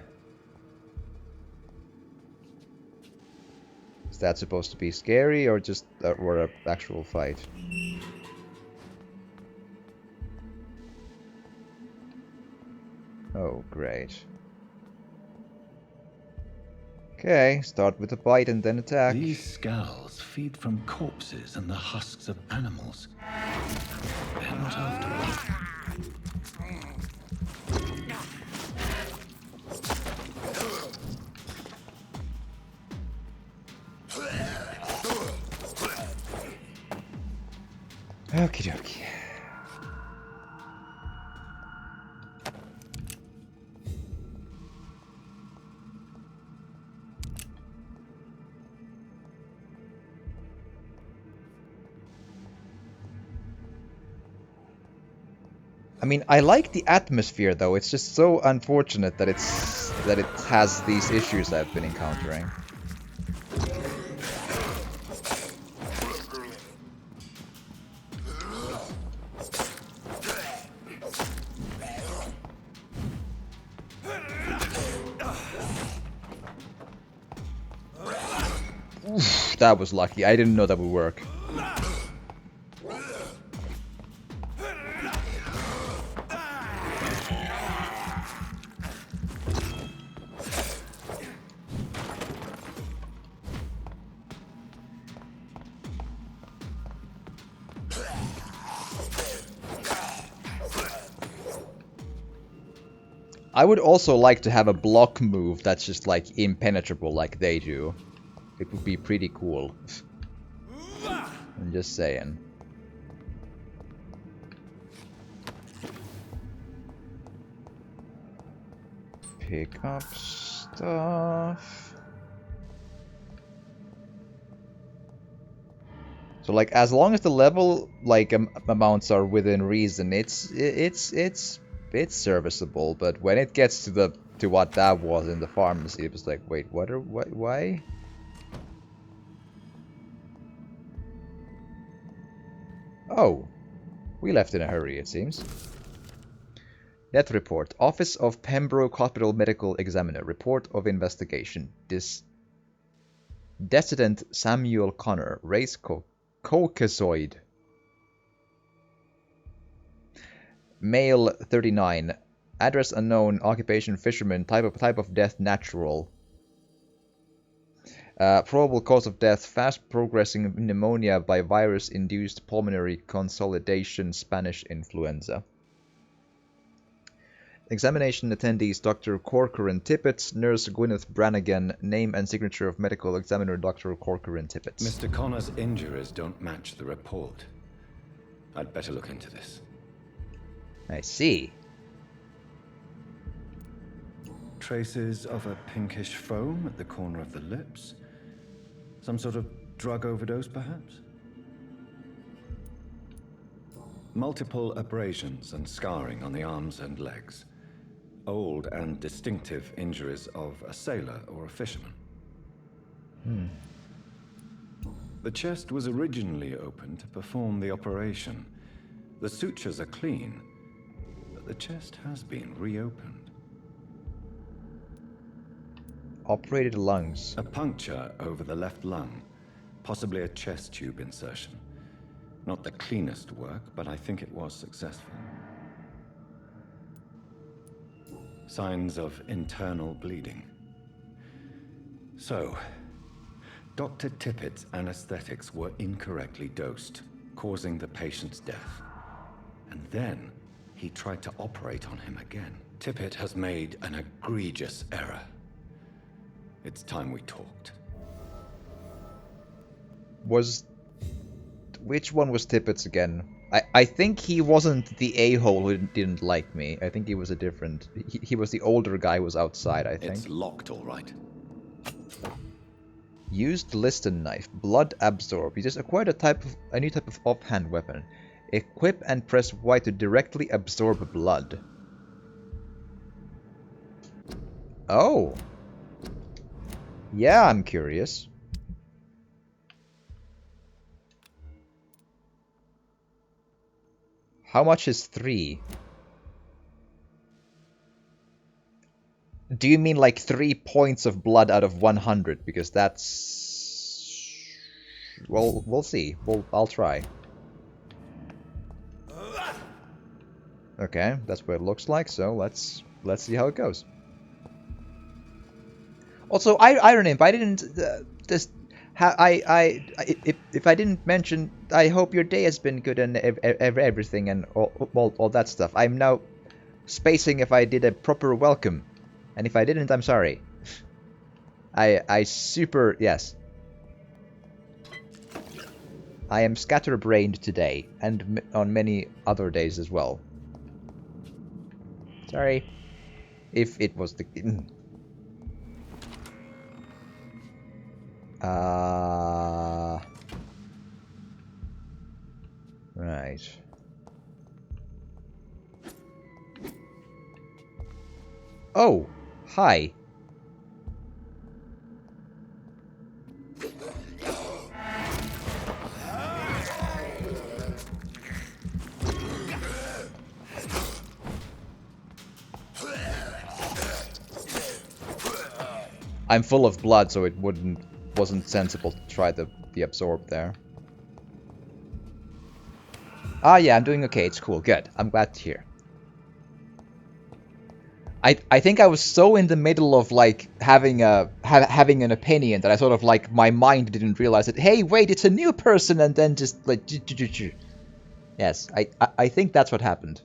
Is that supposed to be scary, or just or an actual fight? Oh, great. Okay, start with a bite and then attack. These scowls feed from corpses and the husks of animals. They're not after us. Okie dokie. I mean, I like the atmosphere though. It's just so unfortunate that it has these issues I've been encountering. Oof, that was lucky. I didn't know that would work. I would also like to have a block move that's just like impenetrable like they do. It would be pretty cool. I'm just saying. Pick up stuff. So like as long as the level like amounts are within reason, it's serviceable. But when it gets to what that was in the pharmacy, it was like, wait, why? Oh, we left in a hurry, it seems. Death report. Office of Pembroke Hospital Medical Examiner. Report of investigation. Decedent Samuel Connor. Race Caucasoid. Male 39. Address unknown. Occupation fisherman. Type of death natural. Probable cause of death, fast progressing pneumonia by virus-induced pulmonary consolidation, Spanish influenza. Examination attendees Dr. Corcoran Tippett, Nurse Gwyneth Brannigan, name and signature of medical examiner Dr. Corcoran Tippett. Mr. Connor's injuries don't match the report. I'd better look into this. I see. Traces of a pinkish foam at the corner of the lips. Some sort of drug overdose, perhaps? Multiple abrasions and scarring on the arms and legs. Old and distinctive injuries of a sailor or a fisherman. The chest was originally open to perform the operation. The sutures are clean, but the chest has been reopened. Operated lungs. A puncture over the left lung, possibly a chest tube insertion. Not the cleanest work, but I think it was successful. Signs of internal bleeding. So, Dr. Tippett's anesthetics were incorrectly dosed, causing the patient's death. And then, he tried to operate on him again. Tippett has made an egregious error. It's time we talked. Which one was Tippett's again? I think he wasn't the a-hole who didn't like me. I think he was a different... He was the older guy who was outside, I think. It's locked, all right. Used Liston knife. Blood absorb. You just acquired a new type of offhand weapon. Equip and press Y to directly absorb blood. Oh. Yeah, I'm curious. How much is 3? Do you mean like 3 points of blood out of 100? Because that's... Well, we'll see. I'll try. Okay, that's what it looks like, so let's see how it goes. Also, Iron Imp, I didn't just... if I didn't mention, I hope your day has been good and everything and all that stuff. I'm now spacing if I did a proper welcome, and if I didn't, I'm sorry. Yes. I am scatterbrained today, and on many other days as well. Sorry. If it was the... Right. Oh, hi. I'm full of blood, so it wasn't sensible to try the absorb there. Ah, yeah, I'm doing okay. It's cool. Good. I'm glad to hear. I think I was so in the middle of like having an opinion that I sort of like my mind didn't realize that. Hey, wait, it's a new person, and then just like yes, I think that's what happened.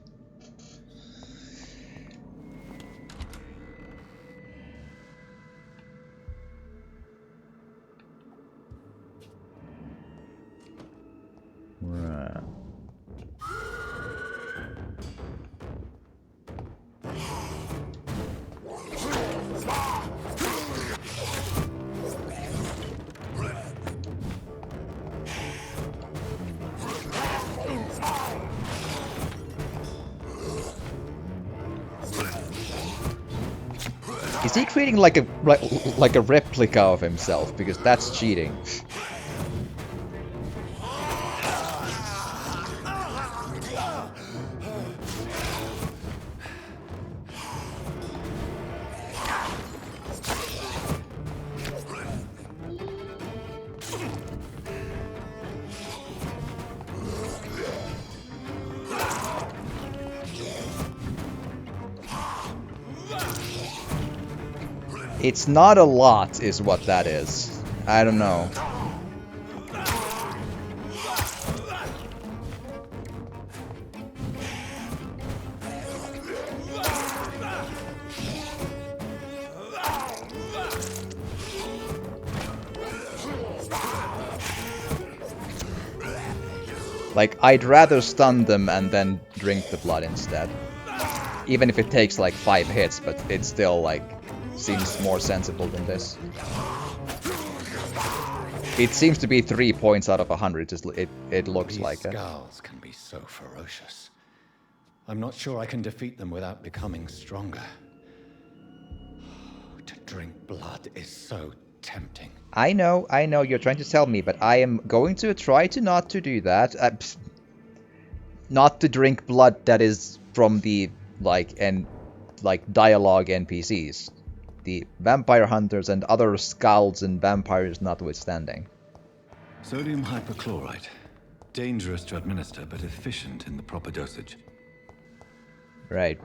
Right. Is he creating like a replica of himself? Because that's cheating. It's not a lot, is what that is. I don't know. Like, I'd rather stun them and then drink the blood instead. Even if it takes like 5 hits, but it still like seems more sensible than this. It seems to be 3 points out of 100. It looks These like it. skulls can be so ferocious. I'm not sure I can defeat them without becoming stronger. To drink blood is so tempting. I know, you're trying to tell me, but I am going to try to not to do that. Not to drink blood that is from the, like dialogue NPCs. The vampire hunters and other skulls and vampires notwithstanding. Sodium hypochlorite. Dangerous to administer, but efficient in the proper dosage. Right.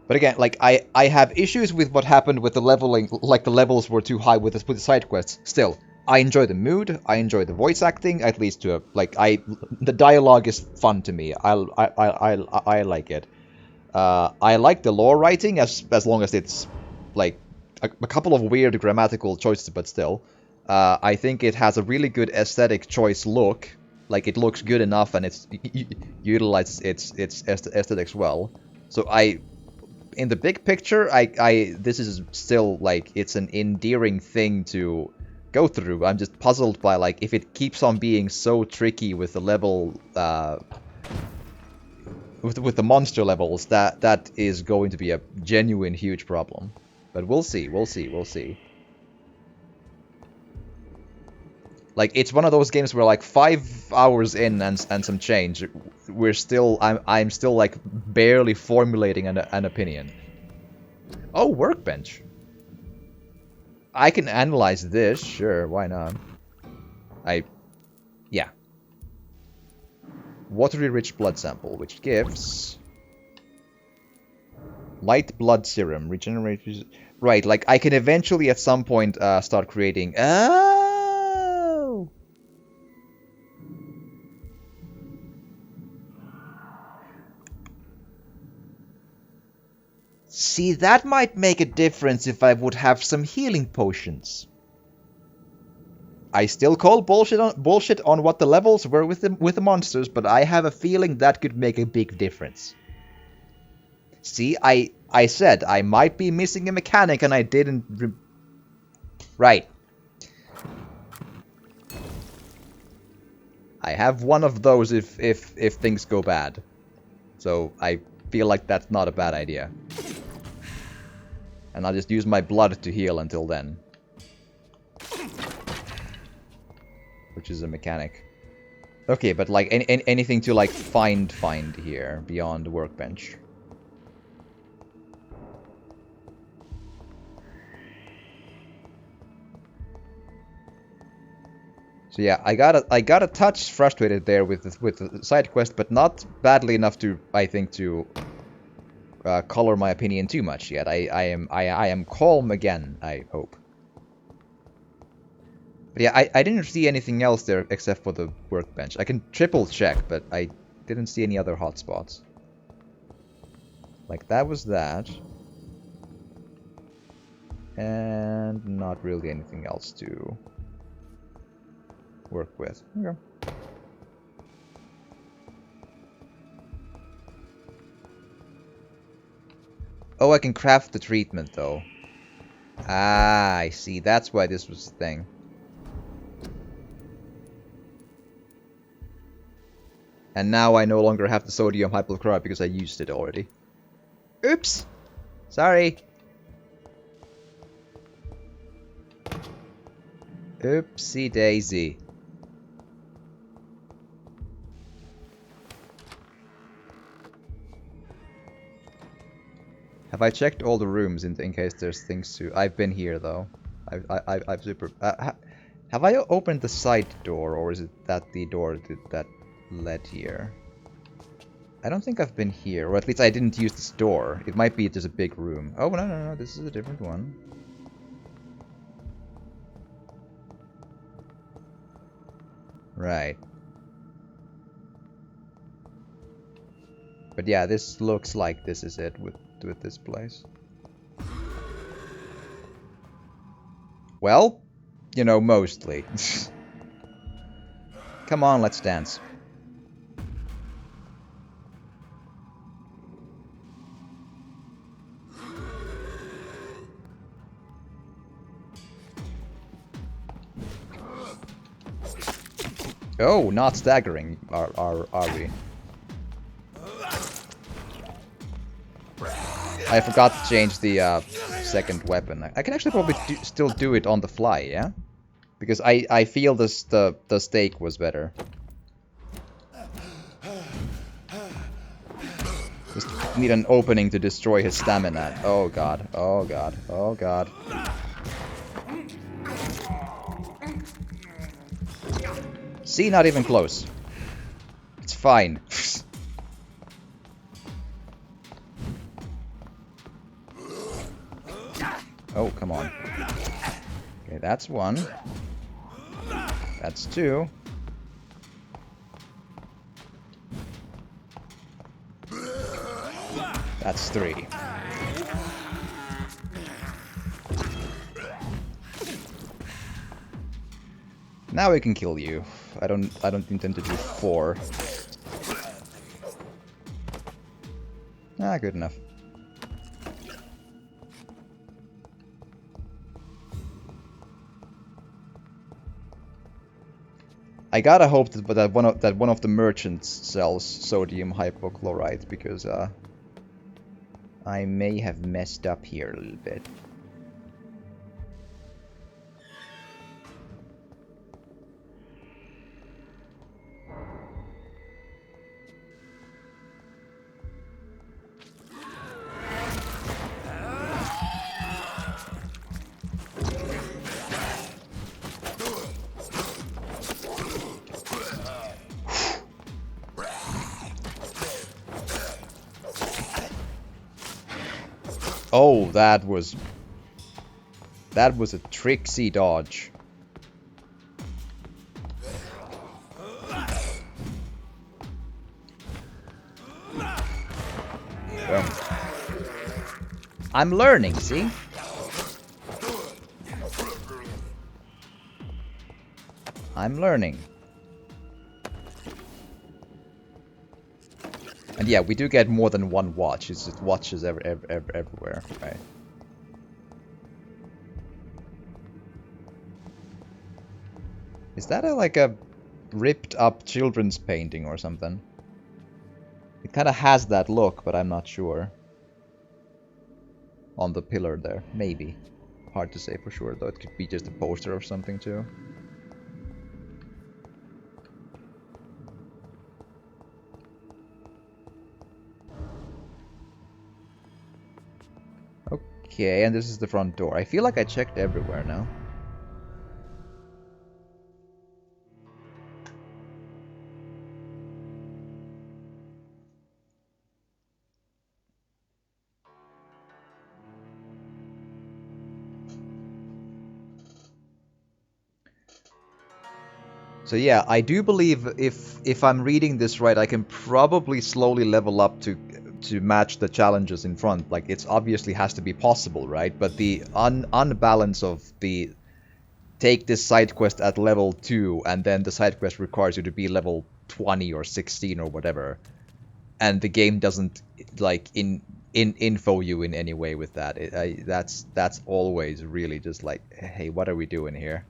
But again, like, I have issues with what happened with the leveling, like the levels were too high with the side quests. Still, I enjoy the mood, I enjoy the voice acting, at least to a, like, the dialogue is fun to me. I like it. I like the lore writing as long as it's, like, a couple of weird grammatical choices, but still. I think it has a really good aesthetic choice look. Like, it looks good enough and it's utilizes its aesthetics well. So in the big picture, this is still, like, it's an endearing thing to go through. I'm just puzzled by, like, if it keeps on being so tricky with the level, with the monster levels, that is going to be a genuine huge problem. But we'll see. Like, it's one of those games where, like, 5 hours in and some change, I'm still, like, barely formulating an opinion. Oh, workbench. I can analyze this, sure, why not? Yeah. Watery rich blood sample, which gives light blood serum, regenerates. Right, like, I can eventually at some point start creating. Oh! See, that might make a difference if I would have some healing potions. I still call bullshit on what the levels were with the monsters, but I have a feeling that could make a big difference. See, I said I might be missing a mechanic and I didn't. Right. I have one of those if things go bad. So I feel like that's not a bad idea. And I'll just use my blood to heal until then. Which is a mechanic. Okay, but like anything to like find here beyond the workbench. So yeah, I got a touch frustrated there with the side quest, but not badly enough to, I think, to color my opinion too much yet. I am calm again, I hope. But yeah, I didn't see anything else there except for the workbench. I can triple check, but I didn't see any other hotspots. Like, that was that. And not really anything else to work with. Okay. Oh, I can craft the treatment, though. Ah, I see. That's why this was the thing. And now I no longer have the sodium hypochlorite because I used it already. Oops! Sorry! Oopsie daisy. Have I checked all the rooms in case there's things to... I've been here, though. I've super... have I opened the side door, or is it that the door that led here? I don't think I've been here, or at least I didn't use this door. It might be just a big room. Oh, no, this is a different one. Right. But yeah, this looks like this is it with this place. Well, you know, mostly. Come on, let's dance. Oh, not staggering, are we? I forgot to change the second weapon. I can actually probably still do it on the fly, yeah? Because I feel the stake was better. Just need an opening to destroy his stamina. Oh god, oh god, oh god. See, not even close. It's fine. Oh, come on. Okay, that's one. That's two. That's three. Now we can kill you. I don't intend to do 4. Ah, good enough. I gotta hope that one of the merchants sells sodium hypochlorite, because I may have messed up here a little bit. Oh, that was a tricksy dodge. I'm learning, see? I'm learning. And yeah, we do get more than one watch. It's just watches everywhere, right? Is that like a ripped up children's painting or something? It kind of has that look, but I'm not sure. On the pillar there, maybe. Hard to say for sure, though. It could be just a poster of something too. Okay, and this is the front door. I feel like I checked everywhere now. So yeah, I do believe if I'm reading this right, I can probably slowly level up to match the challenges in front. Like, it's obviously has to be possible, right? But the unbalance of the take this side quest at level 2 and then the side quest requires you to be level 20 or 16 or whatever, and the game doesn't like info you in any way with that. That's always really just like, hey, what are we doing here?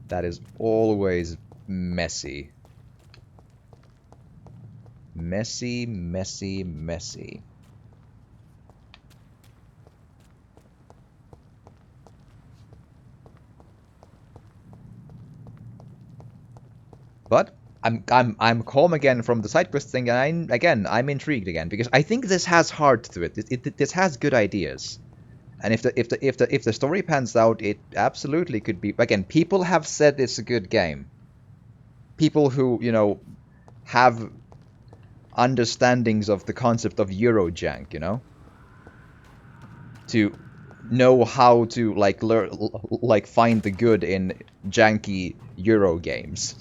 That is always messy. Messy, messy, messy. But I'm calm again from the side quest thing, and I'm intrigued again because I think this has heart to it. This has good ideas. And if the story pans out, it absolutely could be. Again, people have said it's a good game. People who, you know, have understandings of the concept of Eurojank, you know, to know how to like find the good in janky Euro games.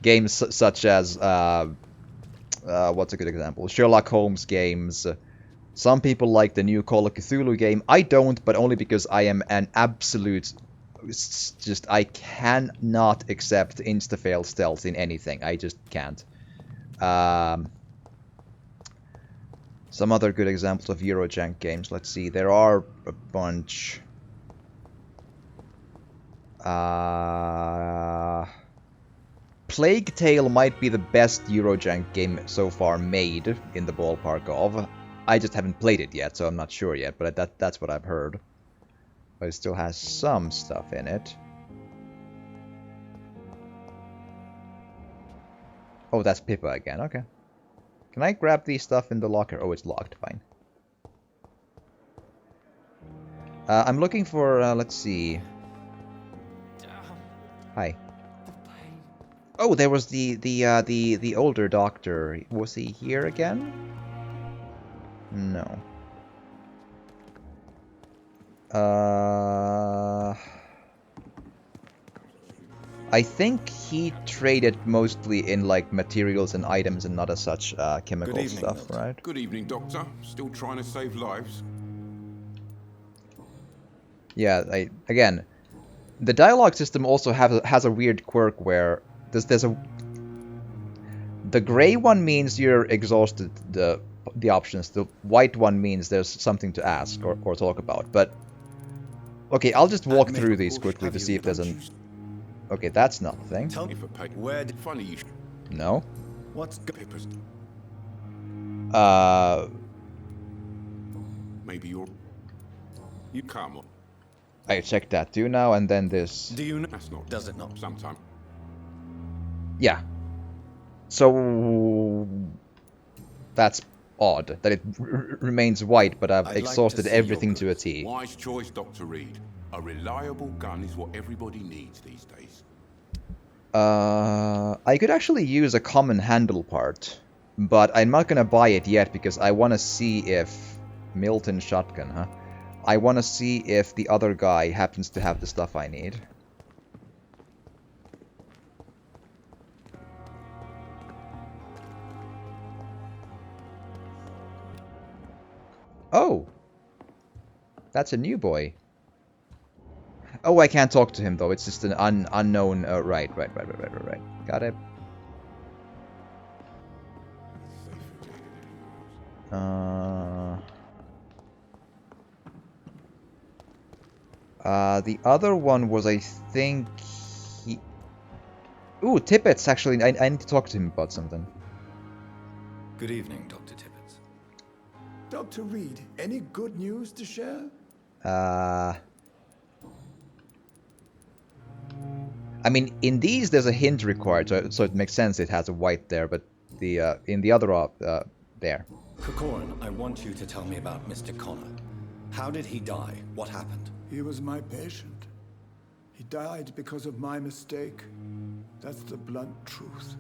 Games such as what's a good example? Sherlock Holmes games, Some people like the new Call of Cthulhu game. I don't, but only because I am an absolute... Just, I cannot accept insta-fail stealth in anything. I just can't. Some other good examples of Eurojank games. Let's see, there are a bunch. Plague Tale might be the best Eurojank game so far made in the ballpark of. I just haven't played it yet, so I'm not sure yet, but that's what I've heard. But it still has some stuff in it. Oh, that's Pippa again, okay. Can I grab these stuff in the locker? Oh, it's locked, fine. I'm looking for, let's see. Hi. Oh, there was the older doctor. Was he here again? No. I think he traded mostly in like materials and items and not as such chemical Good evening, stuff, Doctor. right? Good evening, Doctor. Still trying to save lives? Yeah, again, the dialogue system also has a weird quirk where there's a... The gray one means you're exhausted the options. The white one means there's something to ask or talk about. But okay, I'll just walk through these quickly to see if there's an... Okay, that's nothing. Tell me for pay. Where did funny you? No. What's Pippers? Maybe you're. You come on. I checked that too now, and then this. Do you know? That's not. Does it not? Sometime. Yeah. So that's odd that it remains white, but I've exhausted everything to a T. Wise choice, Dr. Reed. A reliable gun is what everybody needs these days. I could actually use a common handle part, but I'm not gonna buy it yet because I want to see if... Milton shotgun, huh? I want to see if the other guy happens to have the stuff I need. Oh! That's a new boy. Oh, I can't talk to him though. It's just an unknown. Right. Got it. The other one was, I think, he... Ooh, Tippets, actually. I need to talk to him about something. Good evening, Dr. Tippets. Dr. Reed, any good news to share? I mean, in these there's a hint required, so it makes sense it has a white there, but the in the other there. Corcoran, I want you to tell me about Mr. Connor. How did he die? What happened? He was my patient. He died because of my mistake. That's the blunt truth.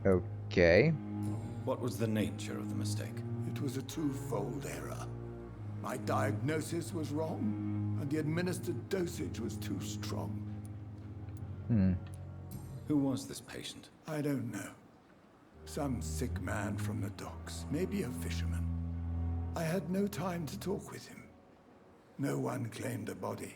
Okay. What was the nature of the mistake? It was a twofold error. My diagnosis was wrong, and the administered dosage was too strong. Who was this patient? I don't know. Some sick man from the docks, maybe a fisherman. I had no time to talk with him. No one claimed a body.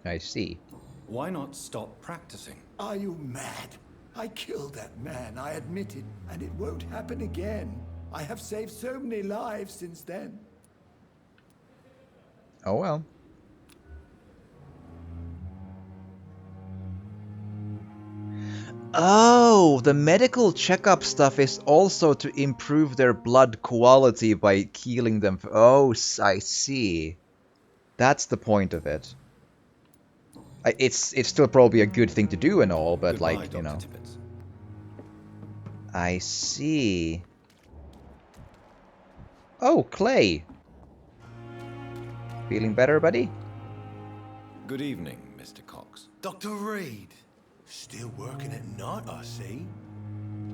I see. Why not stop practicing? Are you mad? I killed that man, I admit it, and it won't happen again. I have saved so many lives since then. Oh well. Oh, the medical checkup stuff is also to improve their blood quality by healing them. Oh, I see. That's the point of it. It's still probably a good thing to do and all, but Goodbye, like, you know. Dr. Tippets. I see. Oh, Clay. Feeling better, buddy? Good evening, Mr. Cox. Dr. Reed. Still working at night, I see.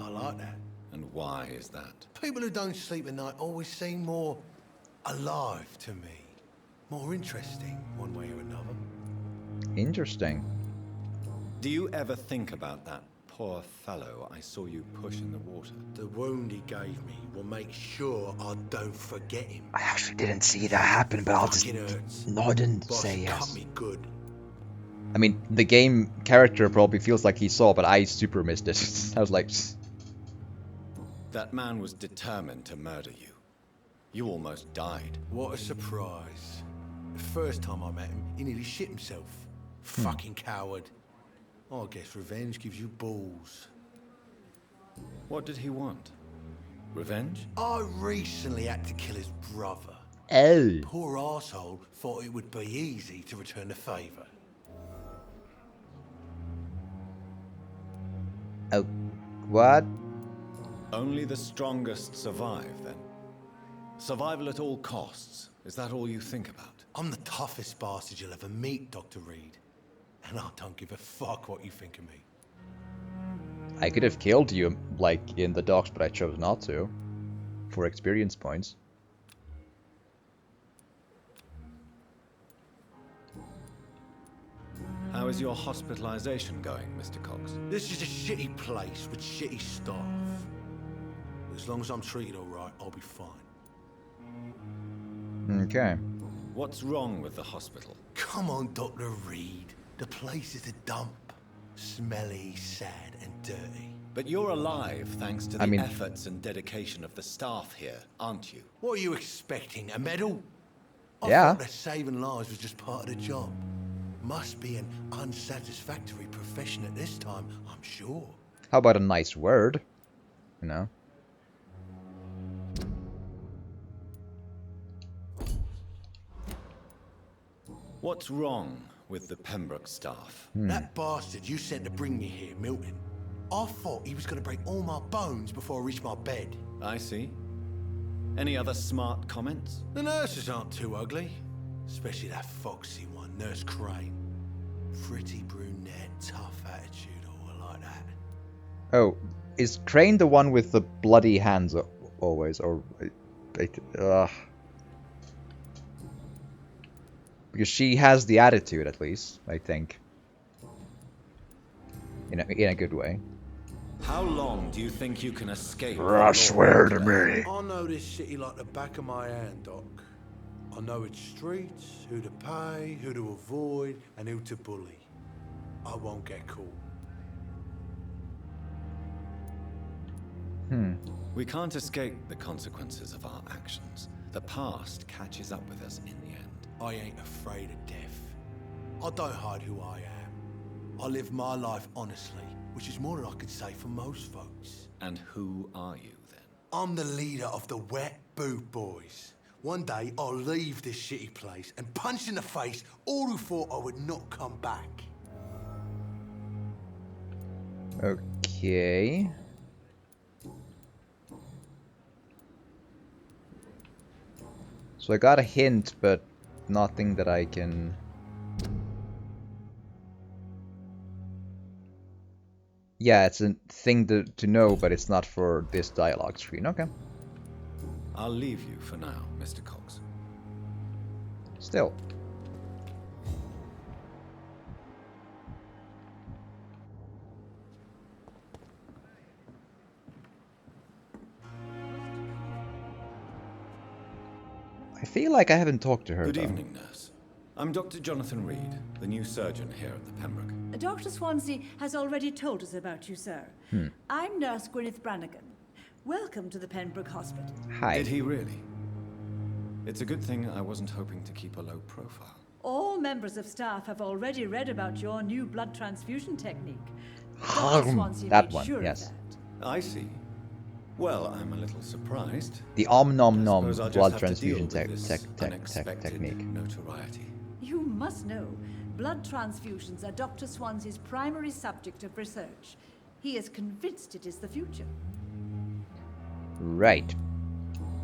I like that. And why is that? People who don't sleep at night always seem more alive to me. More interesting, one way or another. Interesting. Do you ever think about that poor fellow I saw you push in the water. The wound he gave me will make sure I don't forget him. I actually didn't see that happen, but I'll just Fucking hurts. nod and Boss say cut yes. me good. I mean, the game character probably feels like he saw, but I super missed it. I was like, That man was determined to murder you. You almost died. What a surprise. The first time I met him, he nearly shit himself. Fucking coward. I guess revenge gives you balls. What did he want? Revenge? I recently had to kill his brother. oh. Poor arsehole thought it would be easy to return the favour. Oh. What? Only the strongest survive, then? Survival at all costs. Is that all you think about? I'm the toughest bastard you'll ever meet, Dr. Reed. And I don't give a fuck what you think of me. I could have killed you, like, in the docks, but I chose not to. For experience points. How is your hospitalization going, Mr. Cox? This is a shitty place with shitty staff. As long as I'm treated alright, I'll be fine. Okay. What's wrong with the hospital? Come on, Dr. Reed. The place is a dump. Smelly, sad, and dirty. But you're alive thanks to the I mean- efforts and dedication of the staff here, aren't you? What are you expecting? A medal? I Yeah. thought that saving lives was just part of the job. Must be an unsatisfactory profession at this time, I'm sure. How about a nice word? You know? What's wrong with the Pembroke staff? That bastard you sent to bring me here, Milton. I thought he was going to break all my bones before I reached my bed. I see. Any other smart comments? The nurses aren't too ugly. Especially that foxy one, Nurse Crane. Pretty brunette, tough attitude, all like that. Oh, is Crane the one with the bloody hands always? Or... Because she has the attitude, at least, I think. In a good way. How long do you think you can escape? Swear to me. I know this city like the back of my hand, Doc. I know its streets, who to pay, who to avoid, and who to bully. I won't get caught. We can't escape the consequences of our actions. The past catches up with us in the end. I ain't afraid of death. I don't hide who I am. I live my life honestly, which is more than I could say for most folks. And who are you, then? I'm the leader of the Wet Boot Boys. One day, I'll leave this shitty place and punch in the face all who thought I would not come back. Okay. So I got a hint, but nothing that I can... Yeah, it's a thing to know, but it's not for this dialogue screen. Okay. I'll leave you for now, Mr. Cox. Still. I feel like I haven't talked to her. Good though. evening, nurse. I'm Dr. Jonathan Reed, the new surgeon here at the Pembroke. Dr. Swansea has already told us about you, sir. I'm Nurse Gwyneth Brannigan. Welcome to the Pembroke Hospital. Hi. Did he really? It's a good thing I wasn't hoping to keep a low profile. All members of staff have already read about your new blood transfusion technique. That made one, sure of yes. that. I see. Well, I'm a little surprised. The om nom nom Suppose I'll just blood have to deal transfusion with this unexpected technique. notoriety. You must know, blood transfusions are Dr. Swansea's primary subject of research. He is convinced it is the future. Right.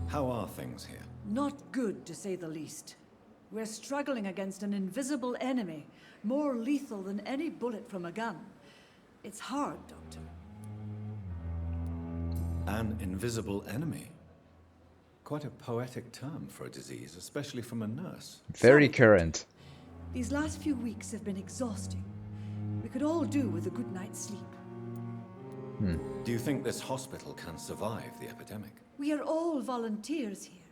How are things here? Not good, to say the least. We're struggling against an invisible enemy, more lethal than any bullet from a gun. It's hard, Doctor. An invisible enemy? Quite a poetic term for a disease, especially from a nurse. Very Sorry, current. These last few weeks have been exhausting. We could all do with a good night's sleep. Do you think this hospital can survive the epidemic? We are all volunteers here,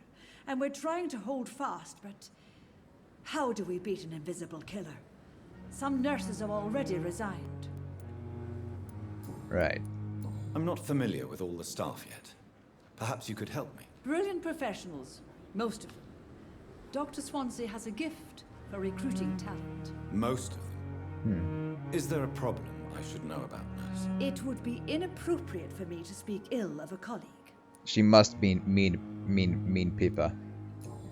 and we're trying to hold fast, but how do we beat an invisible killer? Some nurses have already resigned. Right. I'm not familiar with all the staff yet. Perhaps you could help me. Brilliant professionals, most of them. Dr. Swansea has a gift for recruiting talent. Most of them. Is there a problem I should know about, nurse? It would be inappropriate for me to speak ill of a colleague. She must mean Pippa.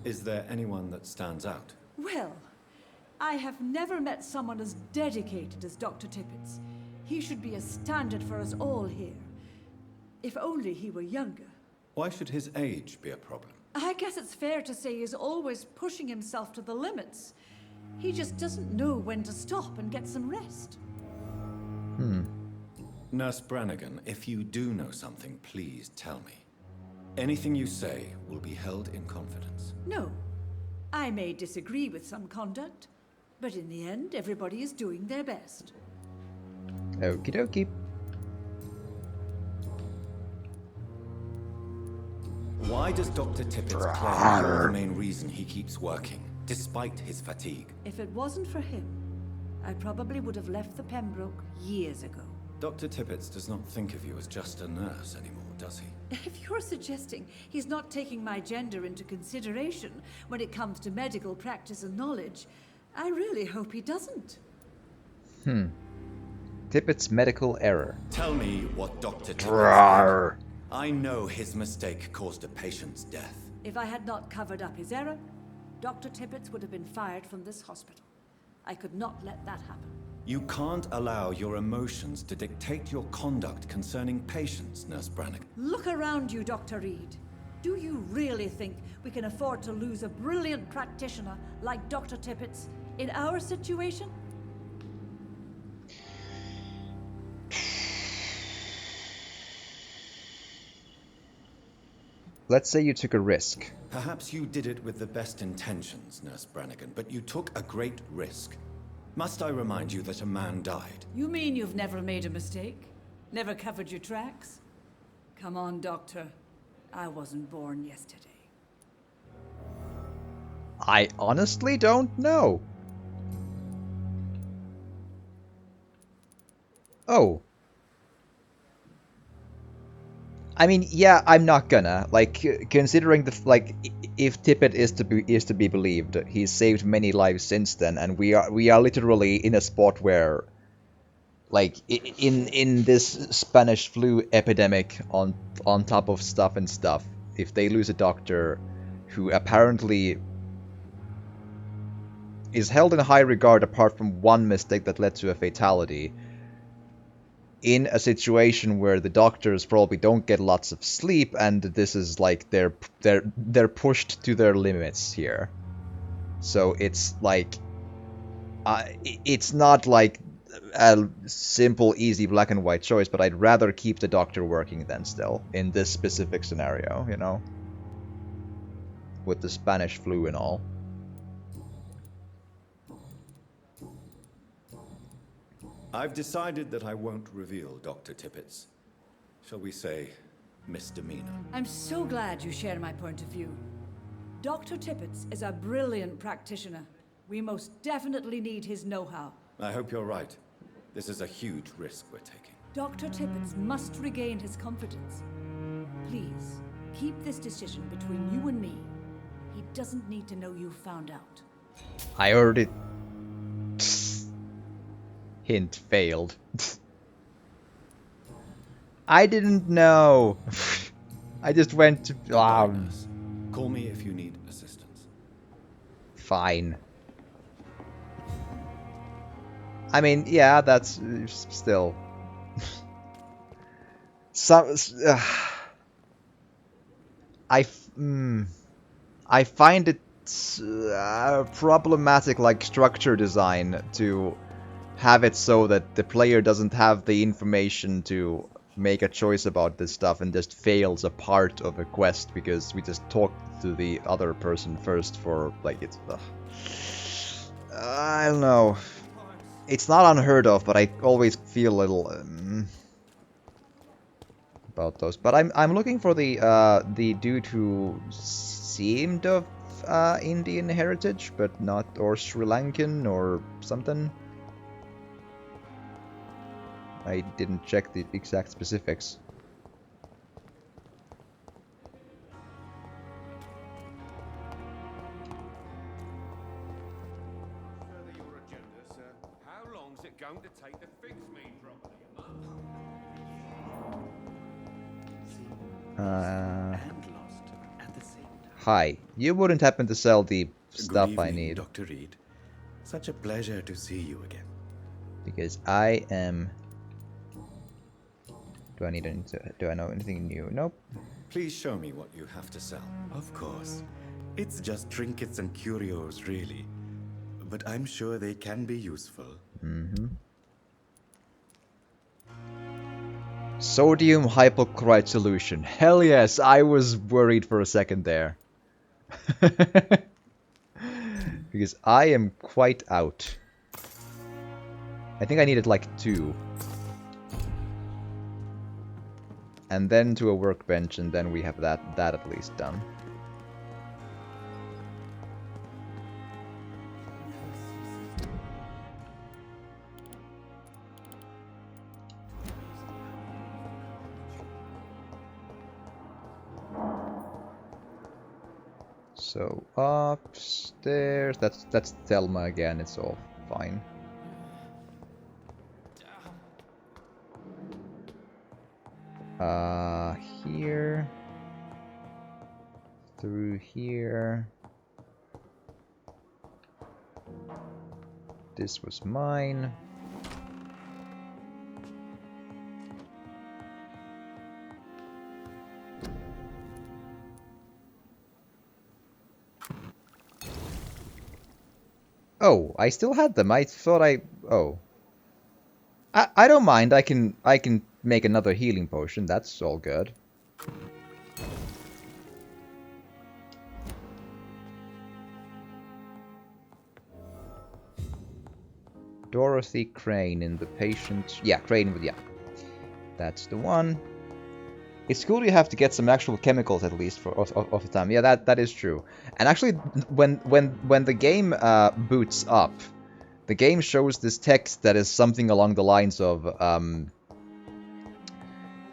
Is there anyone that stands out? Well, I have never met someone as dedicated as Dr. Tippett. He should be a standard for us all here. If only he were younger. Why should his age be a problem? I guess it's fair to say he's always pushing himself to the limits. He just doesn't know when to stop and get some rest. Nurse Brannigan, if you do know something, please tell me. Anything you say will be held in confidence. No. I may disagree with some conduct, but in the end, everybody is doing their best. Okie dokie. Why does Dr. Tippett claim you're the main reason he keeps working, despite his fatigue? If it wasn't for him, I probably would have left the Pembroke years ago. Dr. Tippett does not think of you as just a nurse anymore, does he? If you're suggesting he's not taking my gender into consideration when it comes to medical practice and knowledge, I really hope he doesn't. Tippett's medical error. Tell me what Dr. Tippett did. I know his mistake caused a patient's death. If I had not covered up his error, Dr. Tippett would have been fired from this hospital. I could not let that happen. You can't allow your emotions to dictate your conduct concerning patients, Nurse Brannigan. Look around you, Dr. Reed. Do you really think we can afford to lose a brilliant practitioner like Dr. Tippett in our situation? Let's say you took a risk. Perhaps you did it with the best intentions, Nurse Brannigan, but you took a great risk. Must I remind you that a man died? You mean you've never made a mistake? Never covered your tracks? Come on, Doctor. I wasn't born yesterday. I honestly don't know. Oh. I mean, yeah, I'm not gonna. Like, considering if Tippett is to be believed, he's saved many lives since then, and we are literally in a spot where, like, in this Spanish flu epidemic, on top of stuff, if they lose a doctor who apparently is held in high regard apart from one mistake that led to a fatality, in a situation where the doctors probably don't get lots of sleep, and this is like they're pushed to their limits here. So it's like it's not like a simple, easy black and white choice, but I'd rather keep the doctor working than still in this specific scenario, you know, with the Spanish flu and all. I've decided that I won't reveal Dr. Tippett's, shall we say, misdemeanor. I'm so glad you share my point of view. Dr. Tippett is a brilliant practitioner. We most definitely need his know-how. I hope you're right. This is a huge risk we're taking. Dr. Tippett must regain his confidence. Please, keep this decision between you and me. He doesn't need to know you found out. I already... Hint failed. I didn't know. I just went to... Call me if you need assistance. Fine. I mean, yeah, that's still... I find it problematic, like, structure design to have it so that the player doesn't have the information to make a choice about this stuff and just fails a part of a quest because we just talked to the other person first for, like, it's... I don't know. It's not unheard of, but I always feel a little... about those. But I'm looking for the dude who seemed of Indian heritage, but not, or Sri Lankan or something. I didn't check the exact specifics. Further your agenda, sir. How long's it going to take to fix me properly, And lost at the same time. Hi. You wouldn't happen to sell the stuff Good I evening, need. Dr. Reed. Such a pleasure to see you again. Because I am... Do I need do I know anything new? Nope. Please show me what you have to sell. Of course. It's just trinkets and curios, really. But I'm sure they can be useful. Mm-hmm. Sodium hypochlorite solution. Hell yes, I was worried for a second there. Because I am quite out. I think I needed like 2. And then to a workbench, and then we have that at least done. So upstairs, that's Thelma again. It's all fine. Here, through here. This was mine. Oh, I still had them. I thought oh. I don't mind. I can make another healing potion. That's all good. Dorothy Crane in the patient. Yeah, Crane with, yeah. That's the one. It's cool you have to get some actual chemicals at least for of the time. Yeah, that is true. And actually, when the game boots up, the game shows this text that is something along the lines of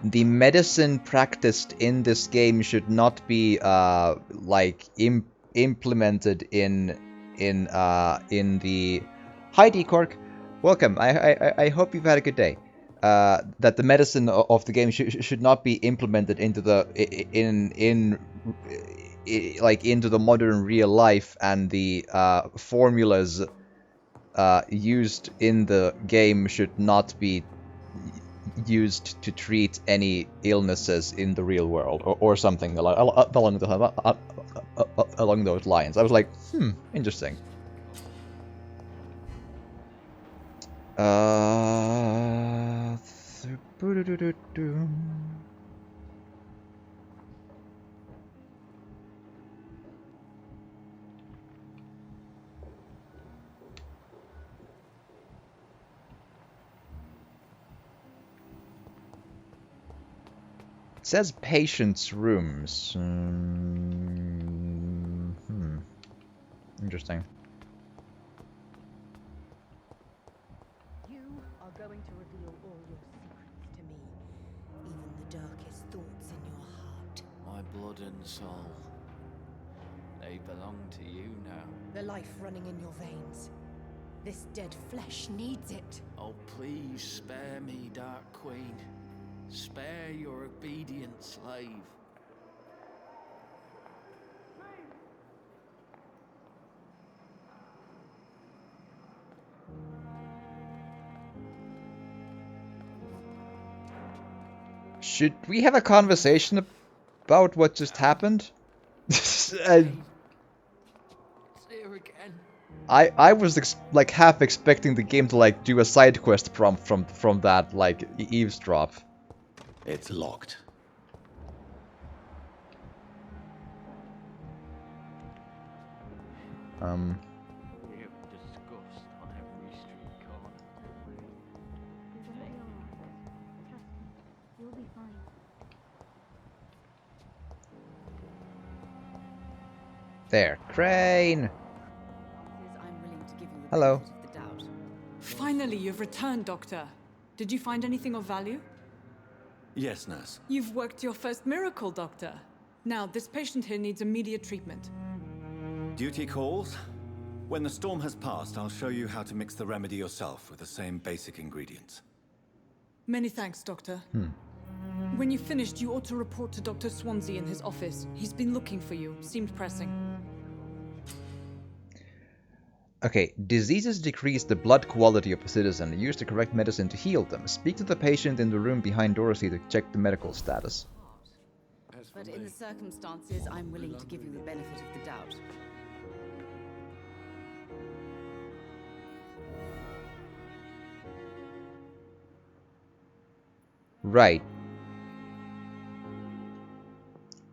the medicine practiced in this game should not be like implemented in the Hi Cork. Welcome. I hope you've had a good day. That the medicine of the game should not be implemented into the like into the modern real life, and the formulas used in the game should not be used to treat any illnesses in the real world, or something along those lines. I was like, interesting. It says patient's rooms. Interesting. You are going to reveal all your secrets to me, even the darkest thoughts in your heart. My blood and soul, they belong to you now. The life running in your veins. This dead flesh needs it. Oh, please spare me, Dark Queen. Spare your obedient slave. Should we have a conversation about what just happened? It's here again. I was like half expecting the game to like do a side quest prompt from that, like eavesdrop. It's locked. We have disgust on every street corner. You'll be fine. There. Crane! I'm willing to give you the Hello. benefit of the doubt. Finally, you've returned, Doctor. Did you find anything of value? Yes, nurse. You've worked your first miracle, Doctor. Now, this patient here needs immediate treatment. Duty calls. When the storm has passed, I'll show you how to mix the remedy yourself with the same basic ingredients. Many thanks, Doctor. When you've finished, you ought to report to Dr. Swansea in his office. He's been looking for you. Seemed pressing. Okay, diseases decrease the blood quality of a citizen. Use the correct medicine to heal them. Speak to the patient in the room behind Dorothy to check the medical status. But in the circumstances, I'm willing to give you the benefit of the doubt. Right.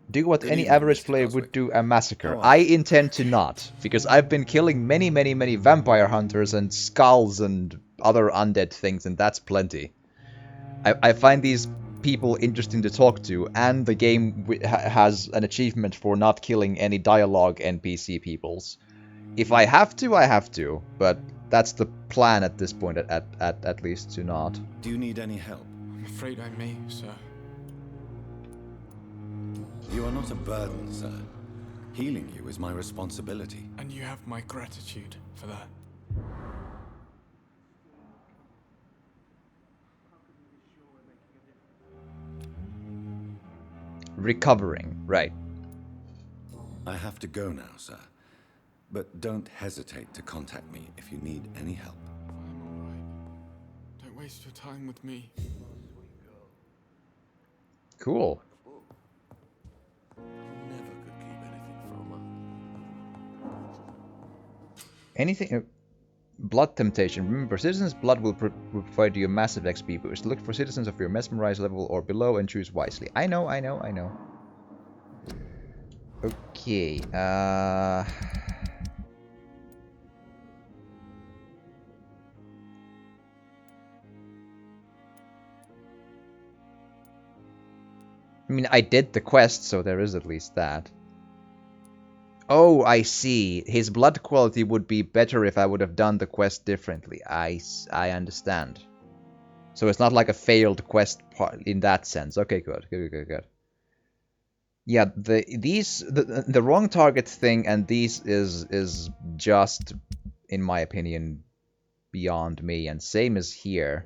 Do what Good any evening, average Mr. player Coswick. would do, a massacre. How are I intend to not, because I've been killing many, many, many vampire hunters and skulls and other undead things, and that's plenty. I find these people interesting to talk to, and the game has an achievement for not killing any dialogue NPC peoples. If I have to, I have to, but that's the plan at this point, at least to not. Do you need any help? I'm afraid I may, sir. You are not a burden, sir. Healing you is my responsibility. And you have my gratitude for that. Recovering, right. I have to go now, sir. But don't hesitate to contact me if you need any help. I'm all right. Don't waste your time with me. Cool. Never could keep anything from her. Anything... blood temptation. Remember, Citizen's Blood will provide you a massive XP boost. Look for citizens of your mesmerized level or below and choose wisely. I know. Okay, I mean, I did the quest, so there is at least that. Oh, I see. His blood quality would be better if I would have done the quest differently. I understand. So it's not like a failed quest part in that sense. Okay, good. Yeah, the wrong target thing and these is just, in my opinion, beyond me. And same as here.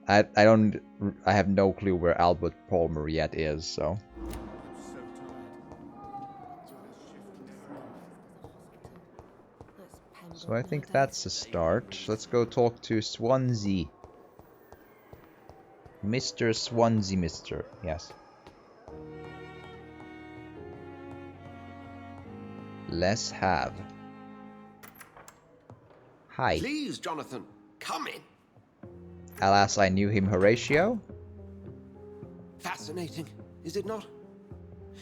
I have no clue where Albert Palmer yet is, so. So I think that's a start. Let's go talk to Swansea. Mr. Swansea, yes. Let's have. Hi. Please, Jonathan, come in. Alas, I knew him, Horatio. Fascinating, is it not?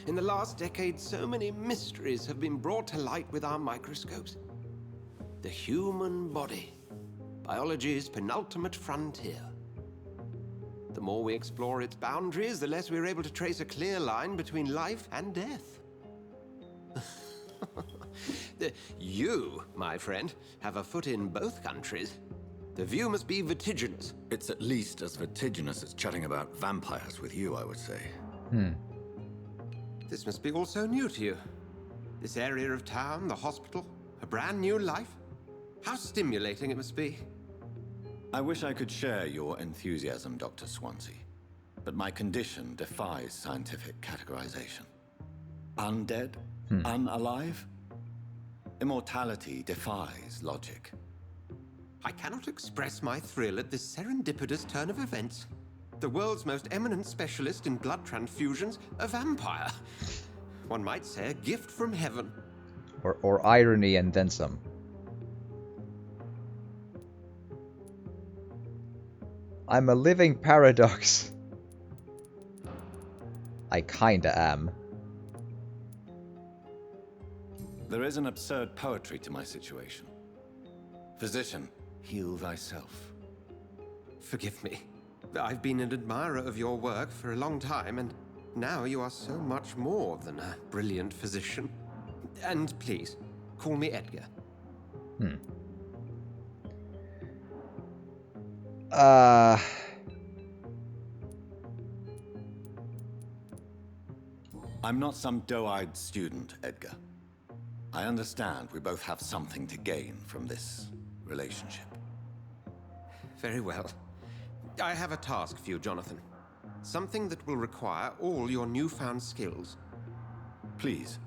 In the last decade, so many mysteries have been brought to light with our microscopes. The human body, biology's penultimate frontier. The more we explore its boundaries, the less we're able to trace a clear line between life and death. You, my friend, have a foot in both countries. The view must be vertiginous. It's at least as vertiginous as chatting about vampires with you, I would say. This must be all so new to you. This area of town, the hospital, a brand new life. How stimulating it must be. I wish I could share your enthusiasm, Dr. Swansea. But my condition defies scientific categorization. Undead? Unalive? Immortality defies logic. I cannot express my thrill at this serendipitous turn of events. The world's most eminent specialist in blood transfusions, a vampire. One might say a gift from heaven. Or irony and then some. I'm a living paradox. I kinda am. There is an absurd poetry to my situation. Physician, heal thyself. Forgive me. I've been an admirer of your work for a long time, and Now you are so much more than a brilliant physician. And please, call me Edgar. I'm not some doe-eyed student, Edgar. I understand we both have something to gain from this relationship. Very well. I have a task for you, Jonathan. Something that will require all your newfound skills. Please,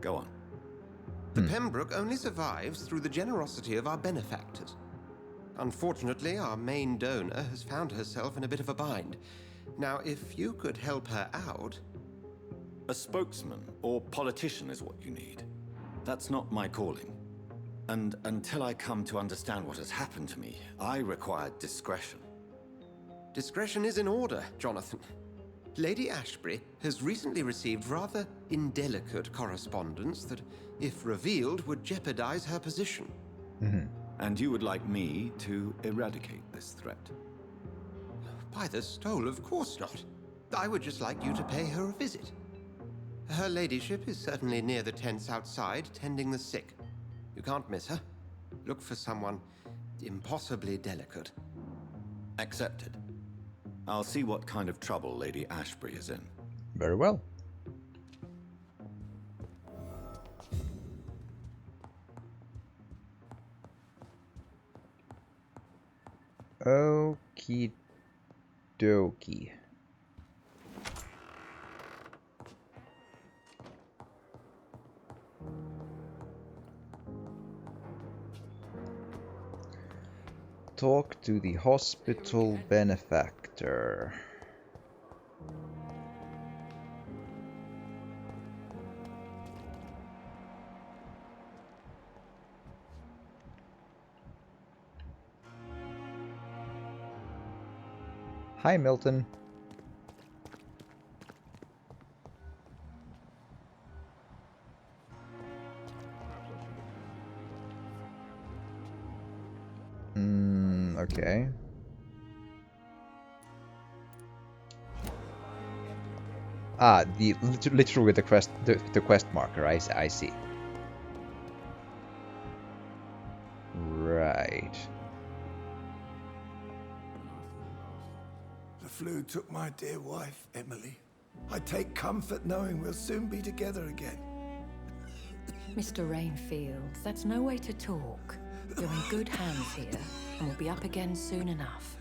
go on. The Pembroke only survives through the generosity of our benefactors. Unfortunately, our main donor has found herself in a bit of a bind. Now, if you could help her out... A spokesman or politician is what you need. That's not my calling. And until I come to understand what has happened to me, I require discretion. Discretion is in order, Jonathan. Lady Ashbury has recently received rather indelicate correspondence that, if revealed, would jeopardize her position. And you would like me to eradicate this threat? By the stole, of course not. I would just like you to pay her a visit. Her ladyship is certainly near the tents outside, tending the sick. You can't miss her. Look for someone impossibly delicate. Accepted. I'll see what kind of trouble Lady Ashbury is in. Very well. Okie dokie. Talk to the hospital benefactor. Hi, Milton. Okay. Ah, literally the quest marker. I see. Right. The flu took my dear wife, Emily. I take comfort knowing we'll soon be together again. Mr. Rainfield, that's no way to talk. You're in good hands here, and we'll be up again soon enough.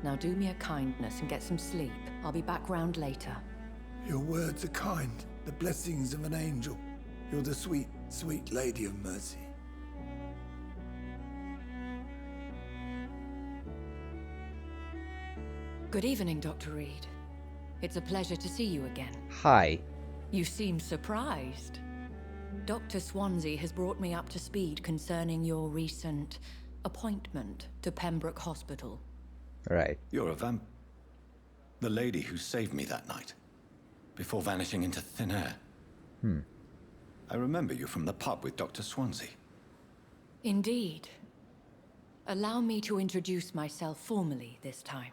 Now do me a kindness and get some sleep. I'll be back round later. Your words are kind, the blessings of an angel. You're the sweet, sweet Lady of Mercy. Good evening, Dr. Reed. It's a pleasure to see you again. Hi. You seem surprised. Dr. Swansea has brought me up to speed concerning your recent appointment to Pembroke Hospital. Right. You're a the lady who saved me that night, before vanishing into thin air. I remember you from the pub with Dr. Swansea. Indeed. Allow me to introduce myself formally this time.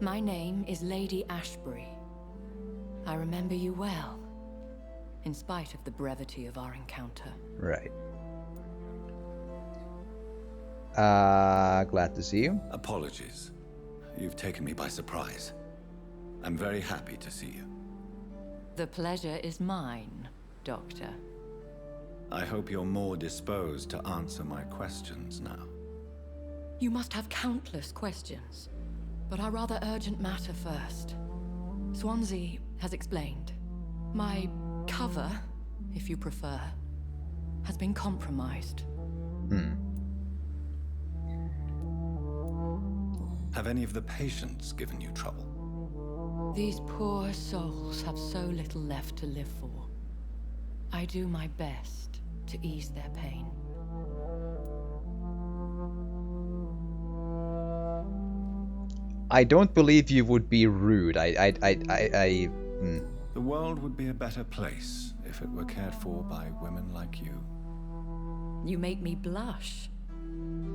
My name is Lady Ashbury. I remember you well, in spite of the brevity of our encounter. Right. Glad to see you. Apologies. You've taken me by surprise. I'm very happy to see you. The pleasure is mine, Doctor. I hope you're more disposed to answer my questions now. You must have countless questions, but our rather urgent matter first. Swansea has explained. My cover, if you prefer, has been compromised. Have any of the patients given you trouble? These poor souls have so little left to live for. I do my best to ease their pain. I don't believe you would be rude. The world would be a better place if it were cared for by women like you. You make me blush.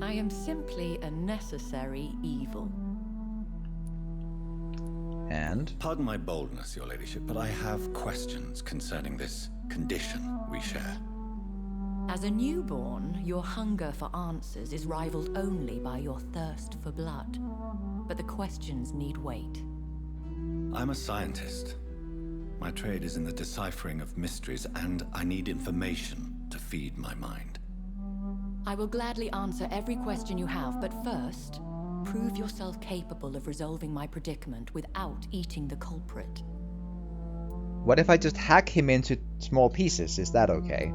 I am simply a necessary evil. And? Pardon my boldness, your ladyship, but I have questions concerning this condition we share. As a newborn, your hunger for answers is rivaled only by your thirst for blood. But the questions need wait. I'm a scientist. My trade is in the deciphering of mysteries, and I need information to feed my mind. I will gladly answer every question you have, but first, prove yourself capable of resolving my predicament without eating the culprit. What if I just hack him into small pieces? Is that okay?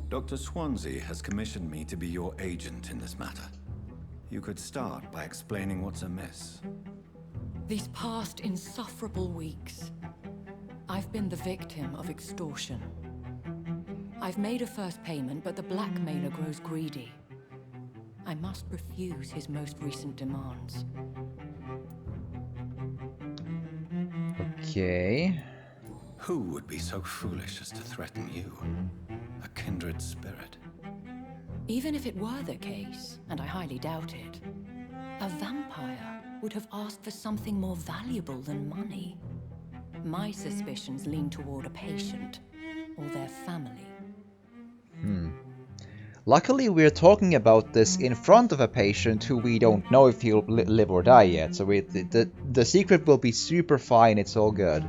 Dr. Swansea has commissioned me to be your agent in this matter. You could start by explaining what's amiss. These past insufferable weeks, I've been the victim of extortion. I've made a first payment, but the blackmailer grows greedy. I must refuse his most recent demands. Okay. Who would be so foolish as to threaten you? A kindred spirit. Even if it were the case, and I highly doubt it, a vampire would have asked for something more valuable than money. My suspicions lean toward a patient, or their family. Luckily, we're talking about this in front of a patient who we don't know if he'll live or die yet, so the secret will be super fine, it's all good.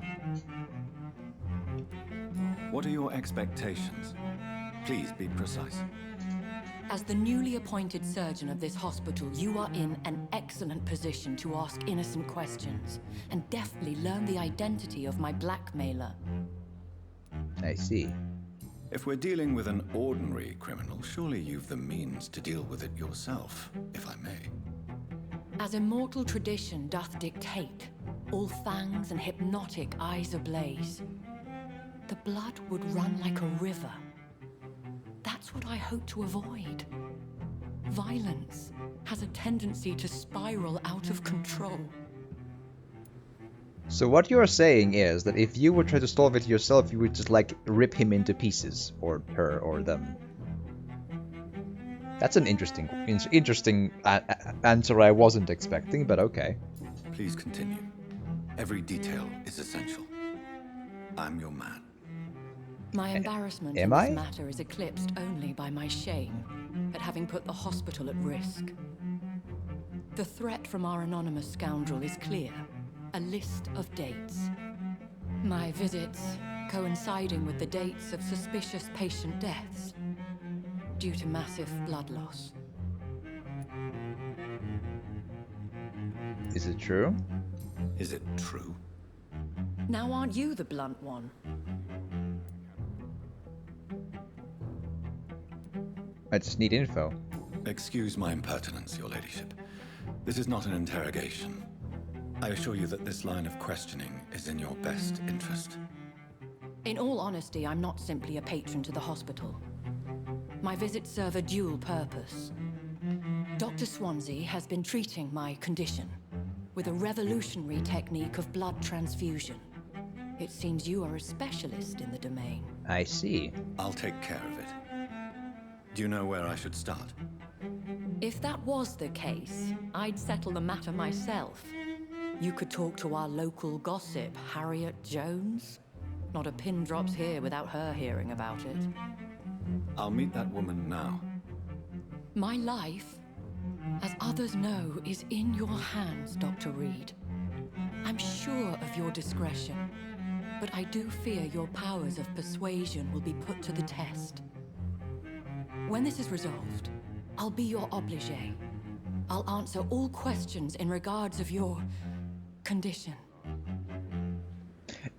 What are your expectations? Please be precise. As the newly appointed surgeon of this hospital, you are in an excellent position to ask innocent questions and deftly learn the identity of my blackmailer. I see. If we're dealing with an ordinary criminal, surely you've the means to deal with it yourself, if I may. As immortal tradition doth dictate, all fangs and hypnotic eyes ablaze, the blood would run like a river. That's what I hope to avoid. Violence has a tendency to spiral out of control. So what you're saying is that if you would try to solve it yourself, you would just, like, rip him into pieces, or her, or them. That's an interesting answer I wasn't expecting, but okay. Please continue. Every detail is essential. I'm your man. My embarrassment in this matter is eclipsed only by my shame at having put the hospital at risk. The threat from our anonymous scoundrel is clear. A list of dates. My visits coinciding with the dates of suspicious patient deaths due to massive blood loss. Is it true? Is it true? Now aren't you the blunt one? I just need info. Excuse my impertinence, your ladyship. This is not an interrogation. I assure you that this line of questioning is in your best interest. In all honesty, I'm not simply a patron to the hospital. My visits serve a dual purpose. Dr. Swansea has been treating my condition with a revolutionary technique of blood transfusion. It seems you are a specialist in the domain. I see. I'll take care of it. Do you know where I should start? If that was the case, I'd settle the matter myself. You could talk to our local gossip, Harriet Jones. Not a pin drops here without her hearing about it. I'll meet that woman now. My life, as others know, is in your hands, Dr. Reed. I'm sure of your discretion, but I do fear your powers of persuasion will be put to the test. When this is resolved, I'll be your obligé. I'll answer all questions in regards of your condition.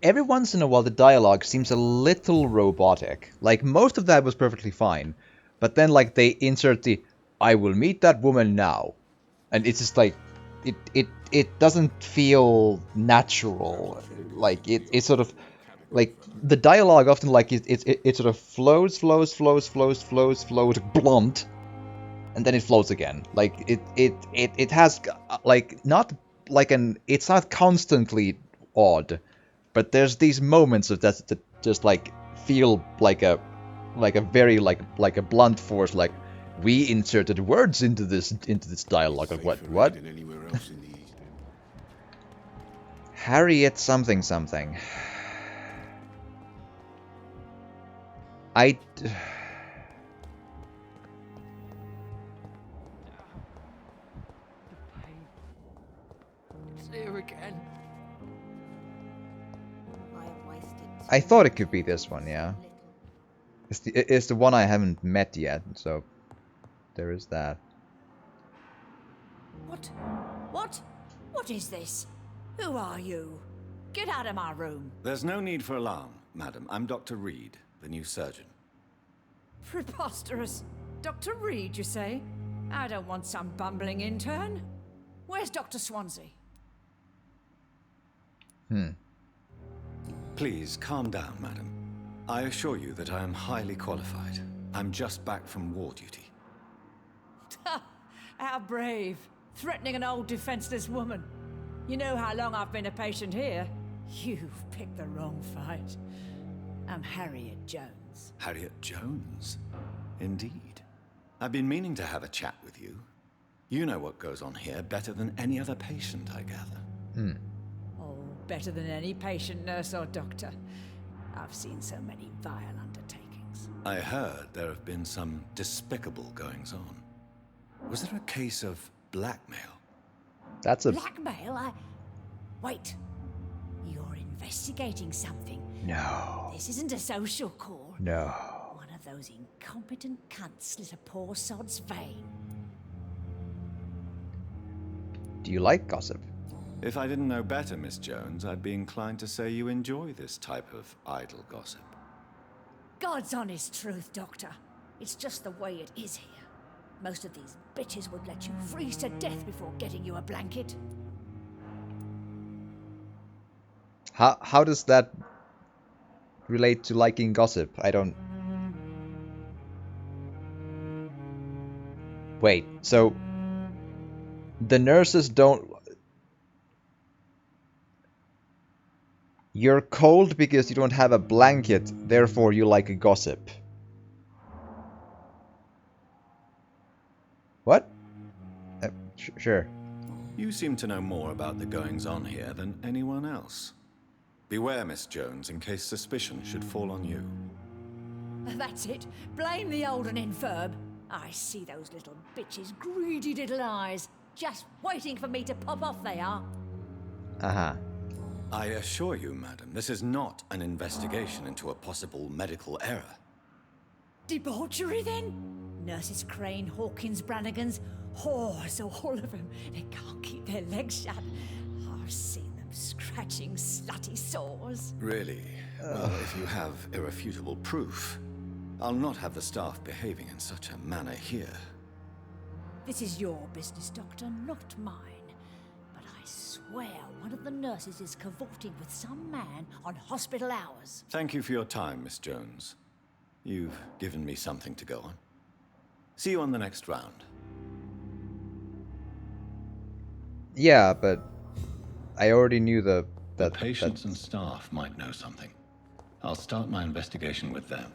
Every once in a while the dialogue seems a little robotic. Like, most of that was perfectly fine. But then, like, they insert the, I will meet that woman now. And it's just like, it doesn't feel natural. Like, it's sort of, like, the dialogue often, like, it sort of flows, blunt. And then it flows again. Like, it has, like, not like it's not constantly odd, but there's these moments of that just like feel like a very like a blunt force, like We inserted words into this dialogue. Like what? Than anywhere else in the East. Harriet something something. I. It's here again. I thought it could be this one, yeah. It's the one I haven't met yet, so there is that. What? What? What is this? Who are you? Get out of my room. There's no need for alarm, madam. I'm Dr. Reed, the new surgeon. Preposterous. Dr. Reed, you say? I don't want some bumbling intern. Where's Dr. Swansea? Please, calm down, madam. I assure you that I am highly qualified. I'm just back from war duty. How brave. Threatening an old defenseless woman. You know how long I've been a patient here? You've picked the wrong fight. I'm Harriet Jones. Harriet Jones? Indeed. I've been meaning to have a chat with you. You know what goes on here better than any other patient, I gather. Oh, better than any patient, nurse, or doctor. I've seen so many vile undertakings. I heard there have been some despicable goings-on. Was there a case of blackmail? That's a... Blackmail? Wait. You're investigating something. No. This isn't a social call. No. One of those incompetent cunts slit a poor sod's vein. Do you like gossip? If I didn't know better, Miss Jones, I'd be inclined to say you enjoy this type of idle gossip. God's honest truth, Doctor. It's just the way it is here. Most of these bitches would let you freeze to death before getting you a blanket. How does that relate to liking gossip? I don't... Wait, so... The nurses don't... You're cold because you don't have a blanket, therefore you like gossip. What? Sure. You seem to know more about the goings-on here than anyone else. Beware, Miss Jones, in case suspicion should fall on you. That's it. Blame the old and infirm. I see those little bitches' greedy little eyes. Just waiting for me to pop off they are. Uh-huh. I assure you, madam, this is not an investigation into a possible medical error. Debauchery, then? Nurses Crane, Hawkins, Brannigans, whores, all of them. They can't keep their legs shut. I've seen them scratching slutty sores. Really? Well, if you have irrefutable proof, I'll not have the staff behaving in such a manner here. This is your business, Doctor, not mine. But I swear one of the nurses is cavorting with some man on hospital hours. Thank you for your time, Miss Jones. You've given me something to go on. See you on the next round. Yeah, but I already knew the patients and staff might know something. I'll start my investigation with them.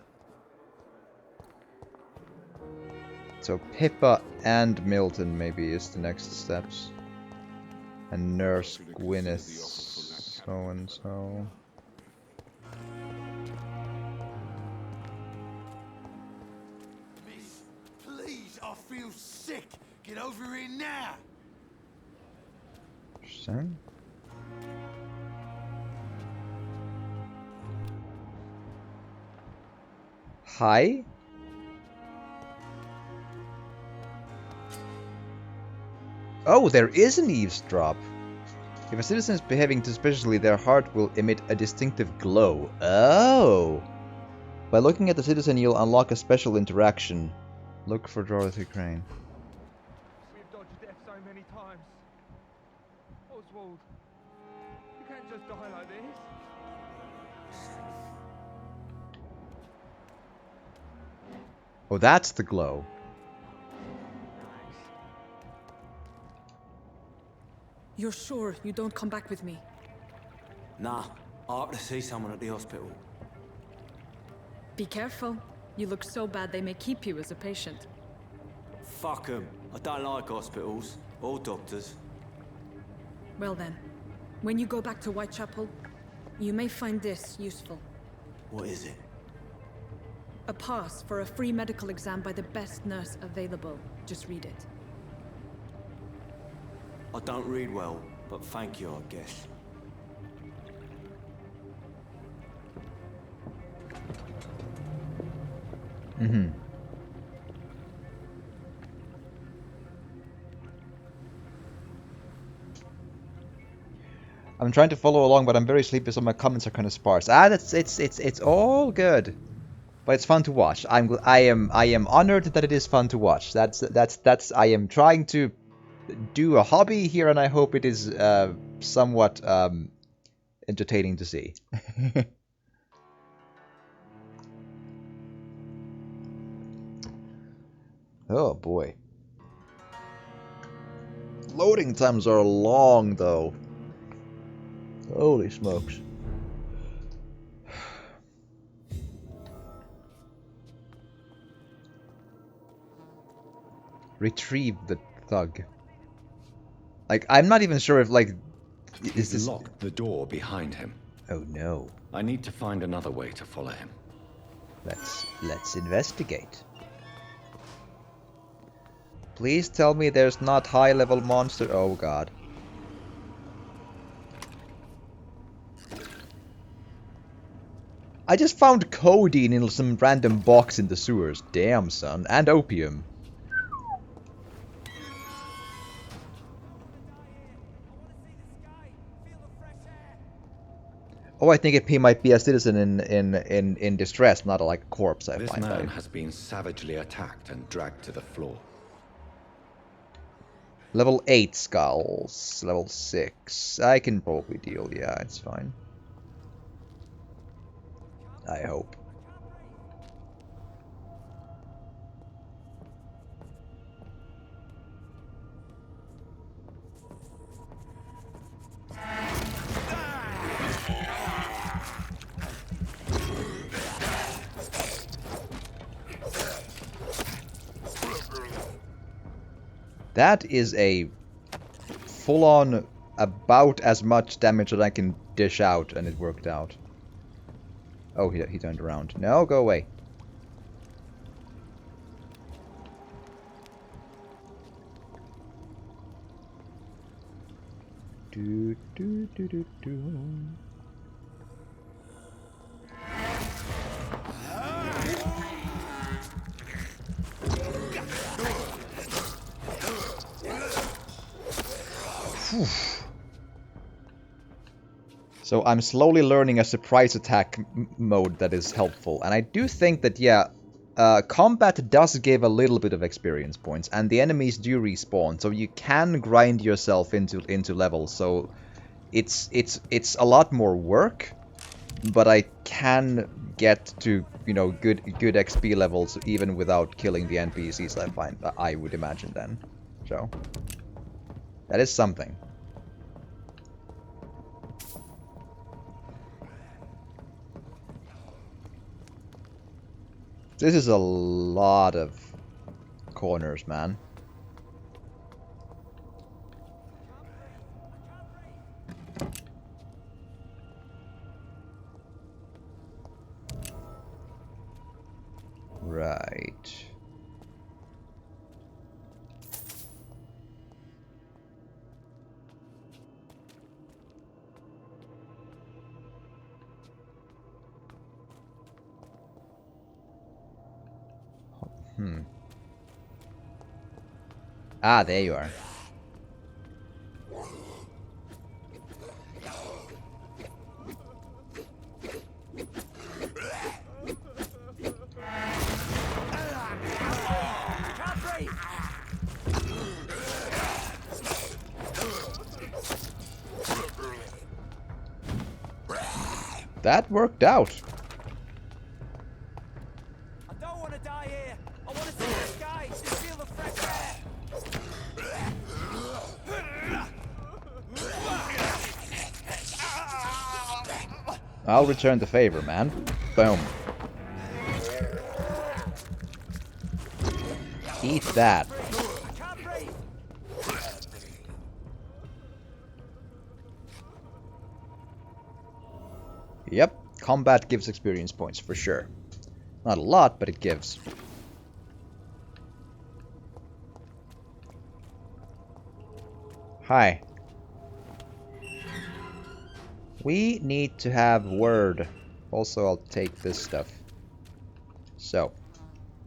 So Pippa and Milton maybe is the next steps. And Nurse Gwyneth, so and so. Miss, please, I feel sick. Get over here now. Son? Hi? Oh, there is an eavesdrop. If a citizen is behaving suspiciously, their heart will emit a distinctive glow. Oh! By looking at the citizen, you'll unlock a special interaction. Look for Dorothy Crane. We've dodged death so many times. Oswald, you can't just die like this. Oh, that's the glow. You're sure you don't come back with me? Nah, I have to see someone at the hospital. Be careful. You look so bad they may keep you as a patient. Fuck 'em. I don't like hospitals or doctors. Well then, when you go back to Whitechapel, you may find this useful. What is it? A pass for a free medical exam by the best nurse available. Just read it. I don't read well, but thank you, I guess. Mm-hmm. I'm trying to follow along, but I'm very sleepy, so my comments are kind of sparse. It's all good, but it's fun to watch. I am honored that it is fun to watch. That's I am trying to do a hobby here, and I hope it is somewhat entertaining to see. Oh boy. Loading times are long though. Holy smokes. Retrieve the thug. Like, I'm not even sure if, like... He's locked the door behind him. Oh no. I need to find another way to follow him. Let's investigate. Please tell me there's not high-level monster... Oh god. I just found codeine in some random box in the sewers. Damn, son. And opium. Oh, I think he might be a citizen in distress, not like a corpse. This man has been savagely attacked and dragged to the floor. Level 8 skulls. Level 6. I can probably deal. Yeah, it's fine. I hope. That is a full-on about as much damage that I can dish out, and it worked out. Oh, he turned around. No, go away. Do, do, do, do, do. Whew. So I'm slowly learning a surprise attack mode that is helpful, and I do think that, yeah, combat does give a little bit of experience points, and the enemies do respawn, so you can grind yourself into levels. So it's a lot more work, but I can get to, you know, good XP levels even without killing the NPCs. I would imagine then. So that is something. This is a lot of corners, man. Right. Ah, there you are. That worked out. I don't want to die here. I want to see the sky, to feel the fresh air. I'll return the favor, man. Boom. Eat that. Yep, combat gives experience points for sure. Not a lot, but it gives. Hi. We need to have word. Also, I'll take this stuff. So.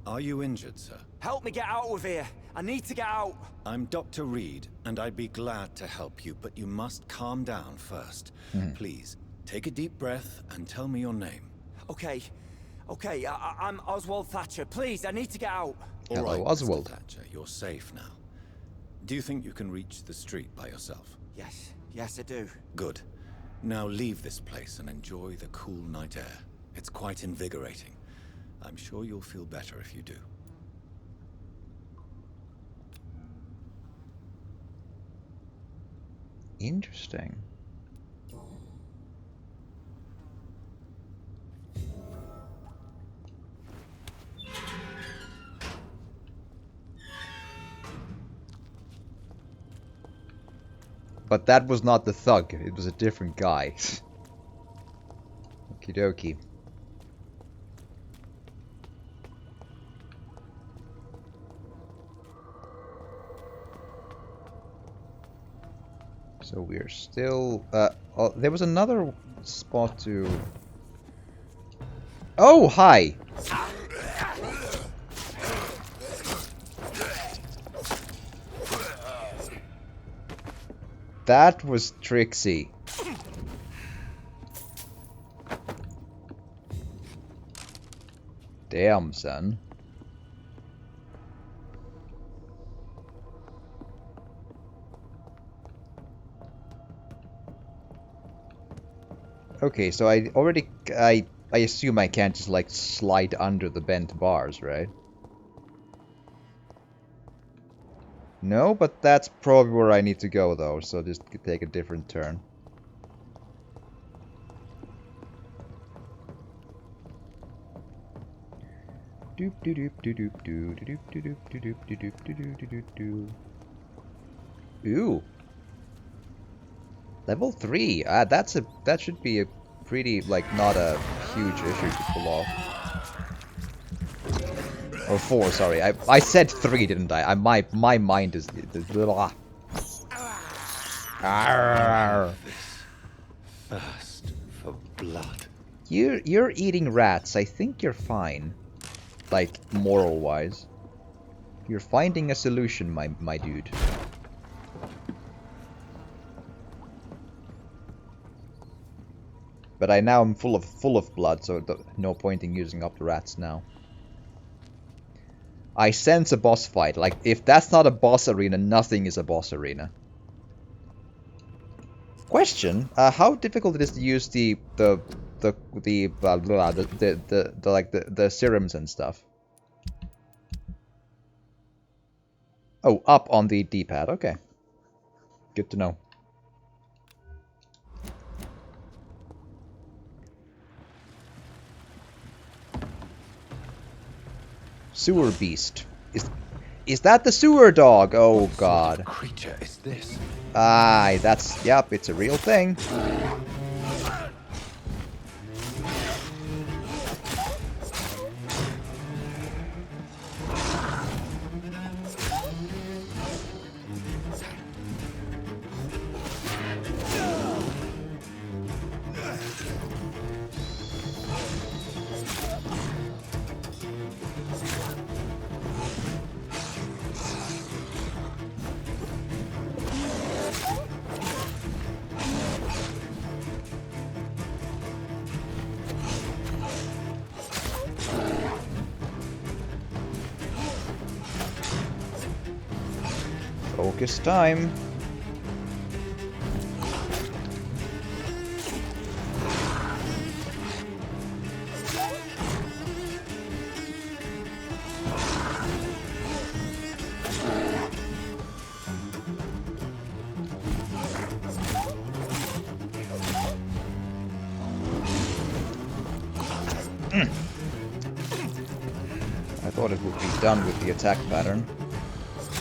Are you injured, sir? Help me get out of here. I need to get out. I'm Dr. Reed, and I'd be glad to help you, but you must calm down first. Please, take a deep breath and tell me your name. Okay. Okay, I'm Oswald Thatcher. Please, I need to get out. All Hello, right, Oswald. Mr. Thatcher, you're safe now. Do you think you can reach the street by yourself? Yes. Yes, I do. Good. Now leave this place and enjoy the cool night air. It's quite invigorating. I'm sure you'll feel better if you do. Interesting. But that was not the thug, it was a different guy. Okie dokie. So we're still... oh, there was another spot to... Oh, hi! That was tricksy. Damn, son. Okay, so I assume I can't just like slide under the bent bars, right? No, but that's probably where I need to go though, so just take a different turn. Doop doop doop doop doop doop doop doop doop doop doop doop. Ooh. Level 3. That should be a pretty like not a huge issue to pull off. Or 4, sorry. I said 3, didn't I? My mind is blah. Thirst for blood. You're eating rats. I think you're fine. Like moral wise. You're finding a solution, my dude. But I now am full of blood, so no point in using up the rats now. I sense a boss fight. Like, if that's not a boss arena, nothing is a boss arena. Question: how difficult it is to use the serums and stuff? Oh, up on the D-pad. Okay, good to know. Sewer beast. Is that the sewer dog? Oh god. What sort of creature is this? Aye, that's... Yep, it's a real thing. Focus time. I thought it would be done with the attack pattern.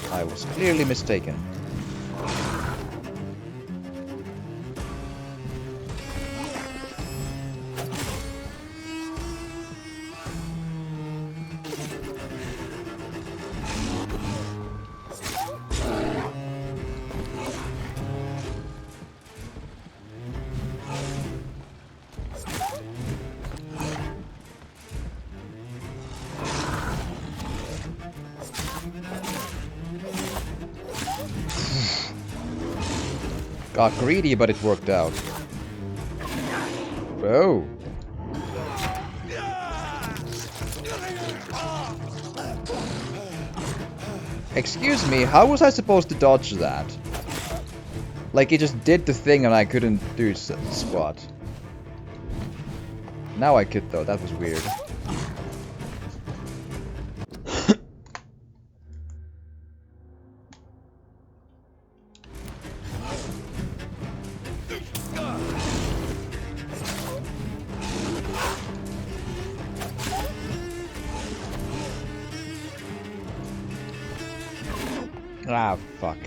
I was clearly mistaken. Got greedy, but it worked out. Oh. Excuse me, how was I supposed to dodge that? Like, it just did the thing and I couldn't do squat. Now I could though, that was weird. Ah, fuck.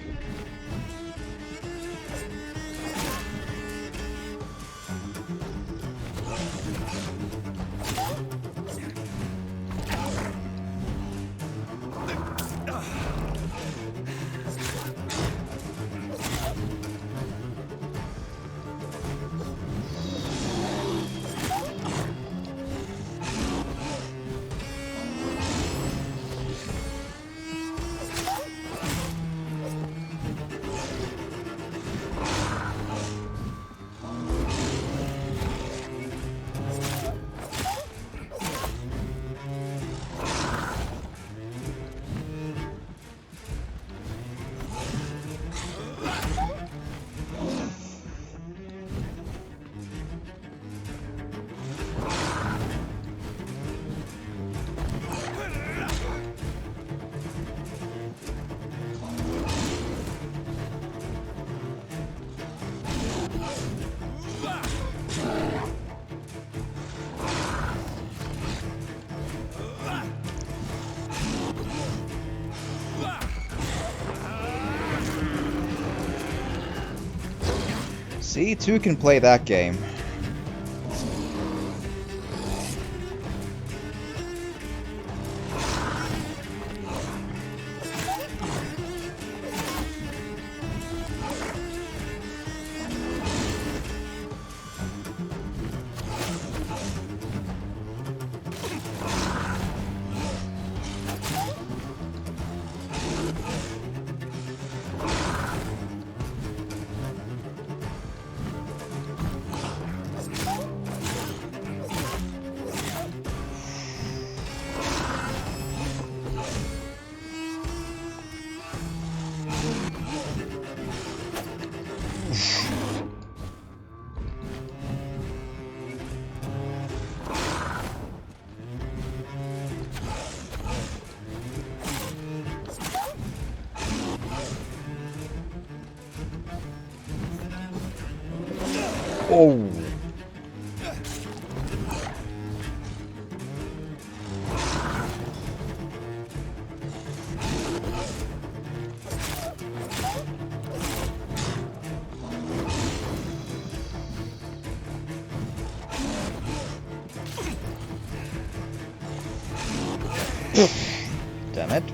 See, two can play that game. Oh. Damn it.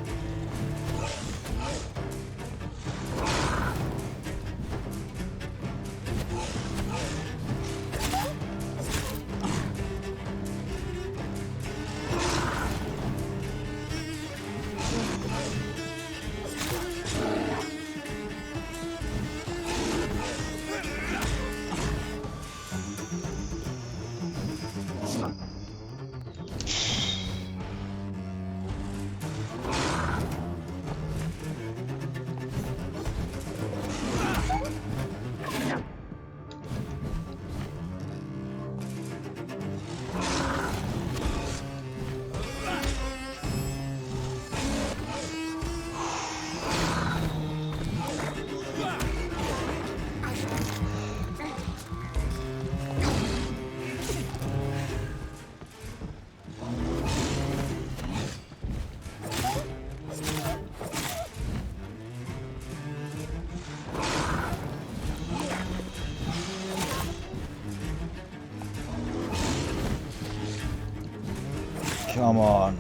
Come on.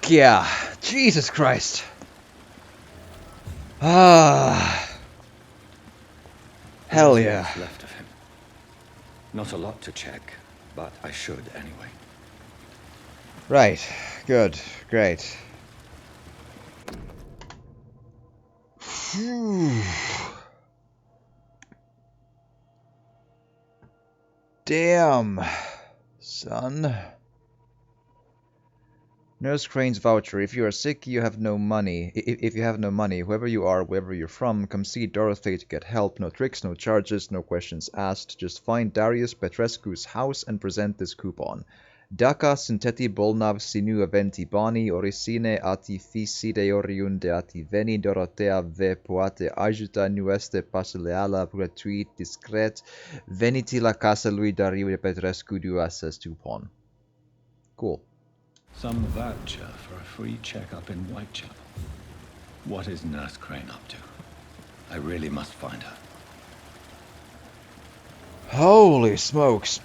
yeah. Jesus Christ. Ah. Hell yeah. What's left of him. Not a lot to check, but I should anyway. Right. Good. Great. Phew. Damn, son. Nurse Crane's voucher. If you are sick, you have no money. If you have no money, whoever you are, wherever you're from, come see Dorothy to get help. No tricks, no charges, no questions asked. Just find Darius Petrescu's house and present this coupon. Daka synteti bolnav sinu eventi bani origine ati fiside oriunde ati veni Dorothea ve poate ajuta nueste pasileala gratuit discret veniti la casa lui Darius Petrescu duasas coupon. Cool. Some voucher for a free checkup in Whitechapel. What is Nurse Crane up to? I really must find her. Holy smokes.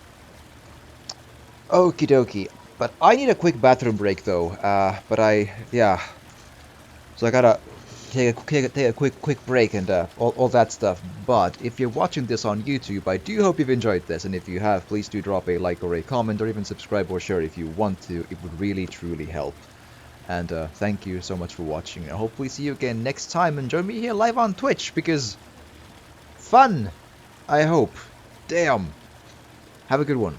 Okie dokie. But I need a quick bathroom break though. Yeah. So I gotta take a quick break and all that stuff. But if you're watching this on YouTube, I do hope you've enjoyed this. And if you have, please do drop a like or a comment or even subscribe or share if you want to. It would really, truly help. And thank you so much for watching. I hopefully see you again next time. And join me here live on Twitch because fun, I hope. Damn. Have a good one.